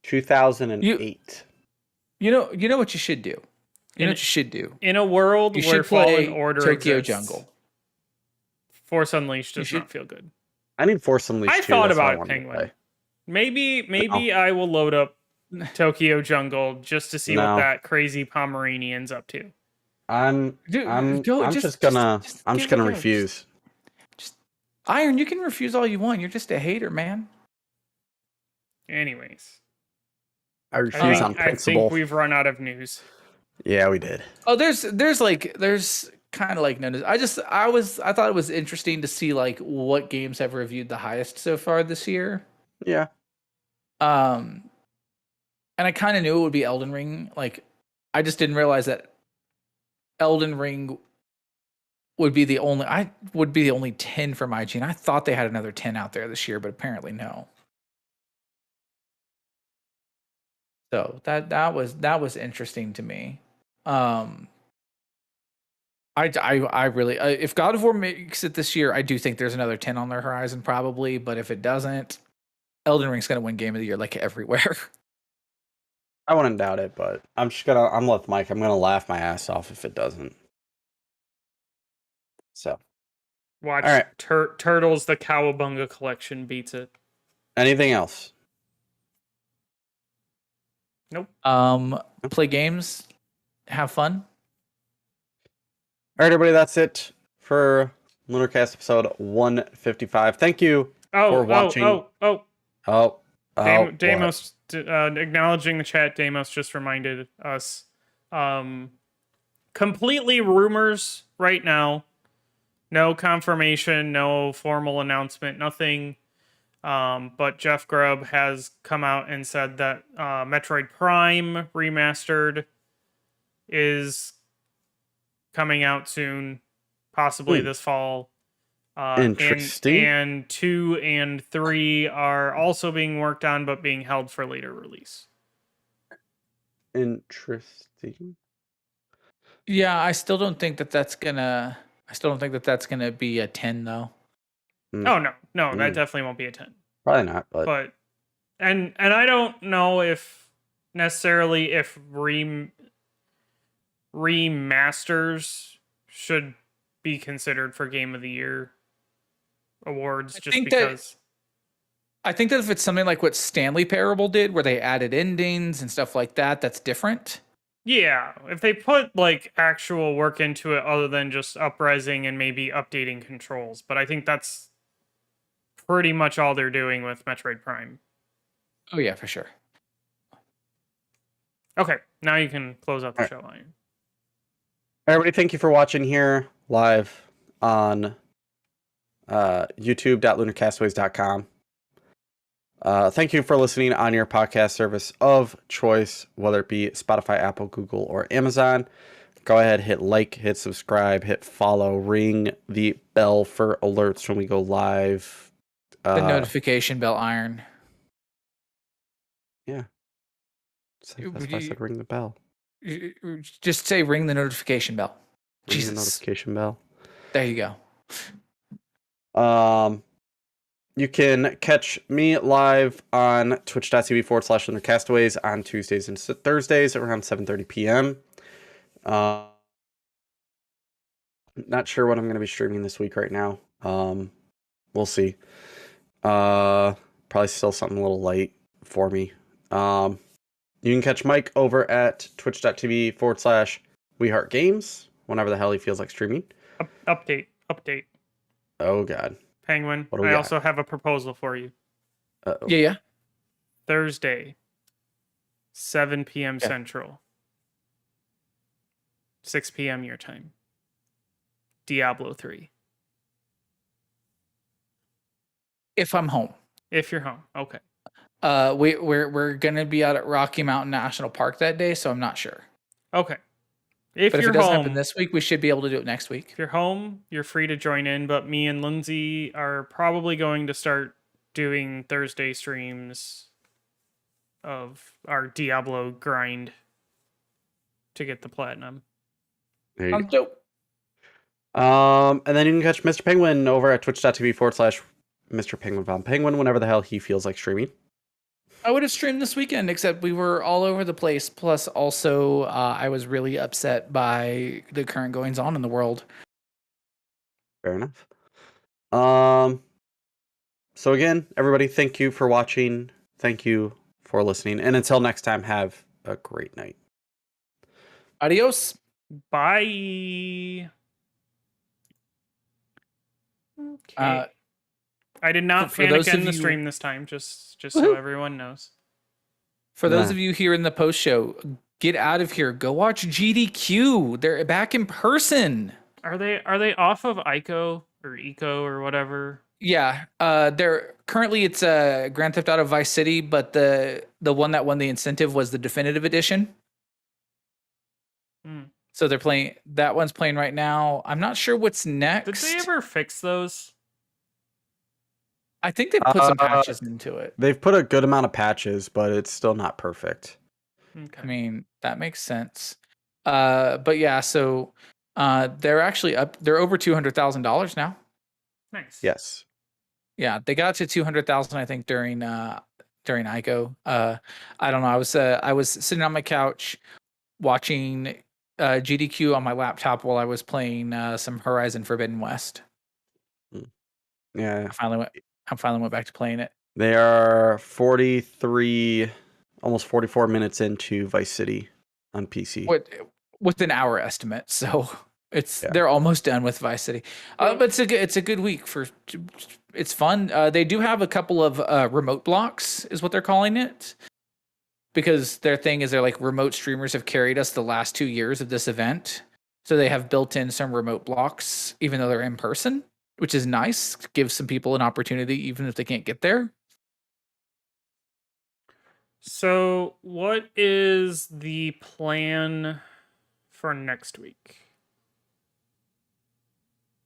2008. You know what you should do? You know what you should do? In a world where Fallen Order Tokyo exists, Jungle. Force Unleashed does should- not feel good. I need Force Unleashed. I too, thought that's what I about it, wanted to Penguin. play. Maybe I will load up Tokyo Jungle just to see what No. that crazy Pomeranian's up to. I'm just gonna refuse. Iron, you can refuse all you want. You're just a hater, man. Anyways, I refuse on I principle. think we've run out of news. Yeah, we did. Oh, there's kind of like no news. I thought it was interesting to see like what games have reviewed the highest so far this year. Yeah. And I kind of knew it would be Elden Ring. Like, I just didn't realize that Elden Ring would be the only 10 from IGN. I thought they had another 10 out there this year, but apparently no. So that was interesting to me. I really if God of War makes it this year, I do think there's another 10 on their horizon probably, but if it doesn't, Elden Ring's going to win Game of the Year like everywhere. I wouldn't doubt it, but I'm with Mike. I'm gonna laugh my ass off if it doesn't. So, Watch all right. Turtles the Cowabunga collection beats it. Anything else? Nope. Play games, have fun. All right, everybody, that's it for Lunarcast episode 155. Thank you for watching. Damos, acknowledging the chat, Damos just reminded us. Completely rumors right now. No confirmation, no formal announcement, nothing. But Jeff Grubb has come out and said that Metroid Prime Remastered is coming out soon, possibly this fall. Interesting. And 2 and 3 are also being worked on, but being held for later release. Interesting. Yeah, I still don't think that's gonna be a 10 though. Oh no, that definitely won't be a 10. Probably not, but and I don't know if necessarily if remasters should be considered for Game of the Year awards, I think that if it's something like what Stanley Parable did, where they added endings and stuff like that, that's different. Yeah, if they put like actual work into it other than just uprising and maybe updating controls, but I think that's pretty much all they're doing with Metroid Prime. Oh yeah, for sure. Okay, now you can close out the show, Iron. Everybody, thank you for watching here live on youtube.lunarcastaways.com. Thank you for listening on your podcast service of choice, whether it be Spotify, Apple, Google, or Amazon. Go ahead, hit like, hit subscribe, hit follow, ring the bell for alerts when we go live. The notification bell, Iron. Yeah. That's why I said ring the bell. Just say ring the notification bell. Ring Jesus. the notification bell. There you go. You can catch me live on twitch.tv/Lunarcastaways on Tuesdays and Thursdays around 7:30 p.m. Not sure what I'm going to be streaming this week right now. We'll see. Probably still something a little light for me. You can catch Mike over at twitch.tv/WeHeartGames whenever the hell he feels like streaming. Update. Oh, God. Penguin, What do we I got? also have a proposal for you. Uh-oh. Yeah. Thursday, 7 p.m. Central, 6 p.m. your time. Diablo 3. If I'm home. If you're home. Okay. We're gonna be out at Rocky Mountain National Park that day, so I'm not sure. Okay. But if you're it doesn't home, happen this week, we should be able to do it next week. if you're home, you're free to join in, but me and Lindsay are probably going to start doing Thursday streams of our Diablo grind to get the platinum. There you go. Dope. And then you can catch Mr. Penguin over at twitch.tv/Mr. Penguin Von Penguin whenever the hell he feels like streaming. I would have streamed this weekend, except we were all over the place. Plus, also, I was really upset by the current goings on in the world. Fair enough. So again, everybody, thank you for watching. Thank you for listening. And until next time, have a great night. Adios. Bye. Okay. Uh, I did not for panic those of end the you- stream this time, just so Woohoo. everyone knows. For those Nah. of you here in the post show, get out of here. Go watch GDQ. They're back in person. Are they off of ICO or Eco or whatever? Yeah, they're currently it's Grand Theft Auto Vice City, but the one that won the incentive was the definitive edition. Hmm. So they're playing that one's playing right now. I'm not sure what's Did next. they ever fix those? I think they put some patches into it. They've put a good amount of patches, but it's still not perfect. Okay. I mean, that makes sense. But yeah, so they're actually up. They're over $200,000 now. Nice. Yes. Yeah, they got to 200,000, I think, during ICO. I don't know. I was sitting on my couch watching GDQ on my laptop while I was playing some Horizon Forbidden West. Yeah. I finally went back to playing it. They are 43, almost 44 minutes into Vice City on PC. With an hour estimate, so Yeah. they're almost done with Vice City. But it's a good week for. It's fun. They do have a couple of remote blocks, is what they're calling it, because their thing is they're like remote streamers have carried us the last 2 years of this event, so they have built in some remote blocks, even though they're in person, which is nice. Gives some people an opportunity, even if they can't get there. So, what is the plan for next week?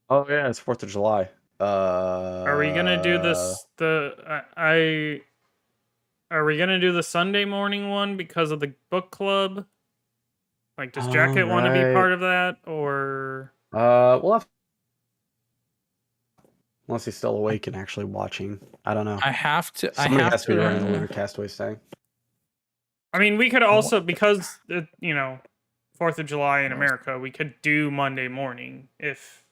Oh yeah, it's 4th of July. Are we gonna do this? Are we gonna do the Sunday morning one because of the book club? Like, does Jacket want to be part of that, or? We'll have. Unless he's still awake and actually watching. I don't know. I have to. Somebody has to be running the Lunarcast waste thing. I mean, we could also, because 4th of July in America, we could do Monday morning if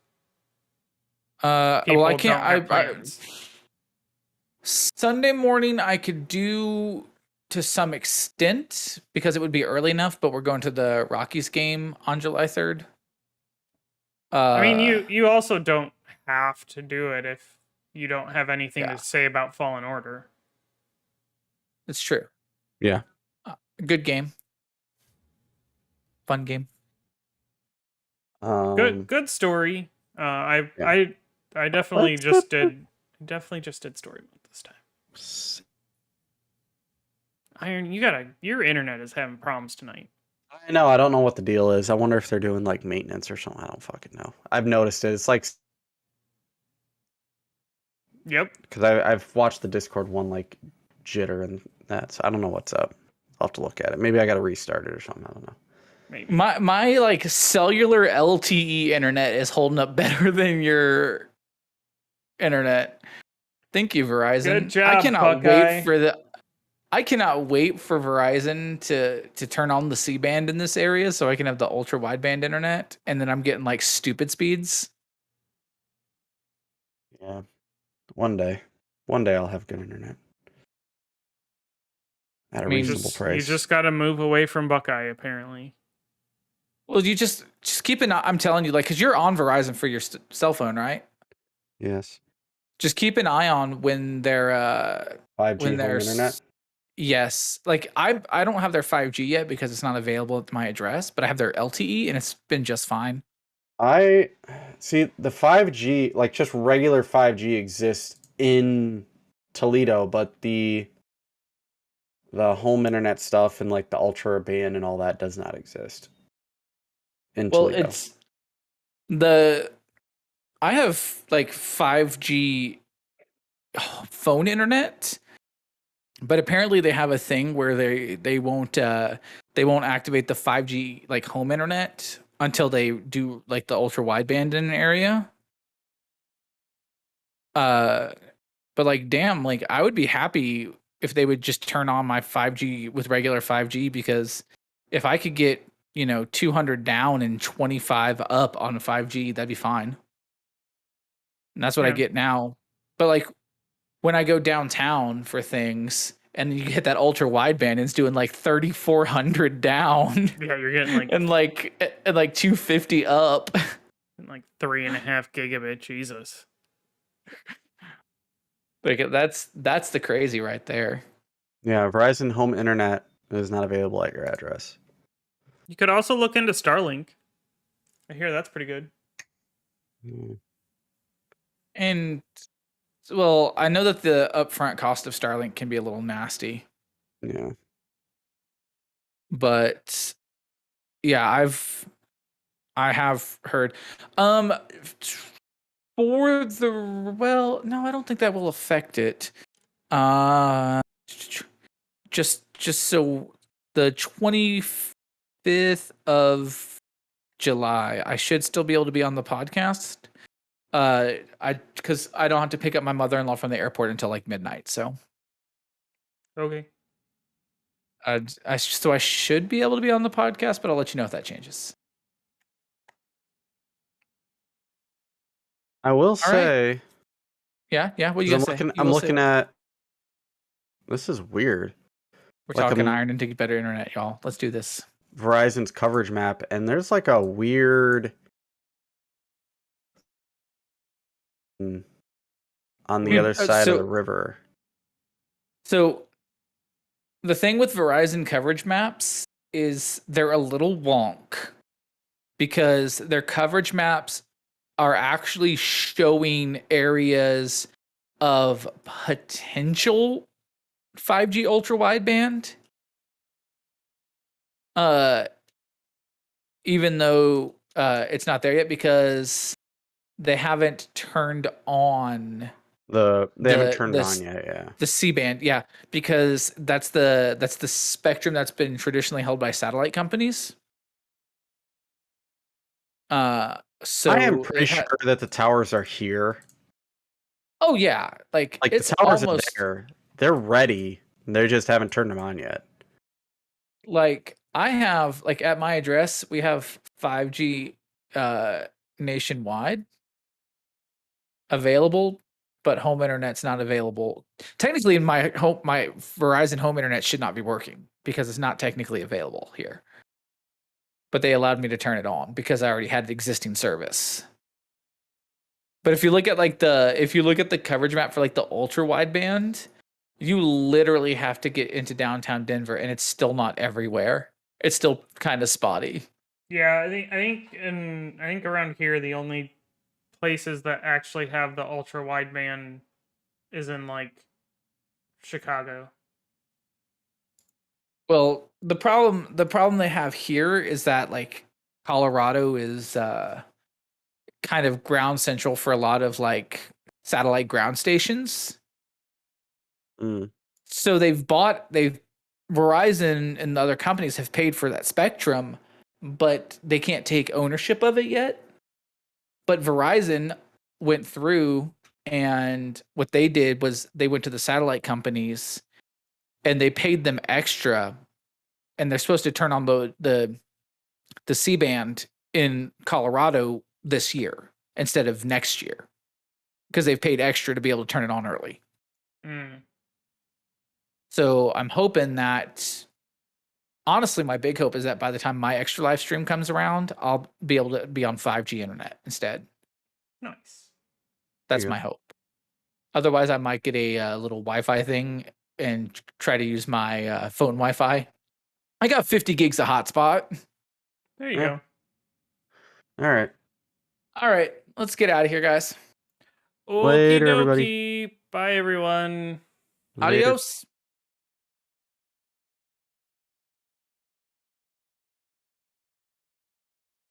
people well, I can't. don't have plans. Sunday morning I could do to some extent because it would be early enough, but we're going to the Rockies game on July 3rd. I mean, you also don't have to do it if you don't have anything to say about Fallen Order. It's true. Yeah. Good game. Fun game. Good story. I definitely just did story mode this time. Iron, your internet is having problems tonight. I know. I don't know what the deal is. I wonder if they're doing like maintenance or something. I don't fucking know. I've noticed it. It's like. Yep. Because I've watched the Discord one like jitter and that. So I don't know what's up. I'll have to look at it. Maybe I got to restart it or something. I don't know. Maybe. My like cellular LTE internet is holding up better than your internet. Thank you, Verizon. Good job, I cannot wait for Verizon to turn on the C-band in this area so I can have the ultra wideband internet, and then I'm getting like stupid speeds. Yeah. One day I'll have good internet. At a reasonable price. You just got to move away from Buckeye, apparently. Well, you just keep an eye. I'm telling you, like, because you're on Verizon for your cell phone, right? Yes. Just keep an eye on when they're 5G home internet. Yes, like I don't have their 5G yet because it's not available at my address, but I have their LTE and it's been just fine. I see the 5G, like just regular 5G exists in Toledo, but the home internet stuff and like the ultra band and all that does not exist in Toledo. I have like 5G phone internet, but apparently they have a thing where they won't activate the 5G like home internet until they do like the ultra wideband in an area. But like damn, like I would be happy if they would just turn on my 5G with regular 5G, because if I could get 200 down and 25 up on 5G, that'd be fine. And that's what I Yeah. get now. But like when I go downtown for things and you get that ultra wideband, it's doing like 3,400 down Yeah, you're getting like and like 250 up. 3.5 gigabit. Jesus. Like that's the crazy right there. Yeah, Verizon Home Internet is not available at your address. You could also look into Starlink. I hear that's pretty good. Mm. And well, I know that the upfront cost of Starlink can be a little nasty, Yeah. but yeah, I have heard. For the no, I don't think that will affect it. Just so the 25th of July, I should still be able to be on the podcast. Because I don't have to pick up my mother-in-law from the airport until like midnight. So, Okay. so I should be able to be on the podcast, but I'll let you know if that changes. I will right. say, Yeah. What do you 'cause gonna say? You I'm will say looking what? at. This is weird. We're like, talking iron into better internet, y'all. Let's do this. Verizon's coverage map, and there's like a weird on the other side of the river. So the thing with Verizon coverage maps is they're a little wonk because their coverage maps are actually showing areas of potential 5G ultra wideband. Even though it's not there yet because they haven't turned on They haven't turned it on yet, yeah. the C-band, yeah, because that's the spectrum that's been traditionally held by satellite companies. So I am pretty sure that the towers are here. Oh yeah, like it's the towers almost are there. They're ready. They just haven't turned them on yet. like I have like at my address we have 5G nationwide available, but home internet's not available. Technically, in my Verizon home internet should not be working because it's not technically available here. But they allowed me to turn it on because I already had the existing service. But if you look at the coverage map for like the ultra wideband, you literally have to get into downtown Denver, and it's still not everywhere. It's still kind of spotty. Yeah, I think around here the only places that actually have the ultra wideband is in like Chicago. Well, the problem they have here is that like Colorado is kind of ground central for a lot of like satellite ground stations. So Verizon and the other companies have paid for that spectrum, but they can't take ownership of it yet. But Verizon went through and what they did was they went to the satellite companies and they paid them extra, and they're supposed to turn on the C-band in Colorado this year instead of next year because they've paid extra to be able to turn it on early. So I'm hoping that, honestly, my big hope is that by the time my extra live stream comes around, I'll be able to be on 5G internet instead. Nice. That's my hope. Otherwise, I might get a little Wi-Fi thing and try to use my phone Wi-Fi. I got 50 gigs of hotspot. There you go. All right. Let's get out of here, guys. Later, everybody. Okie dokie. Bye, everyone. Adios.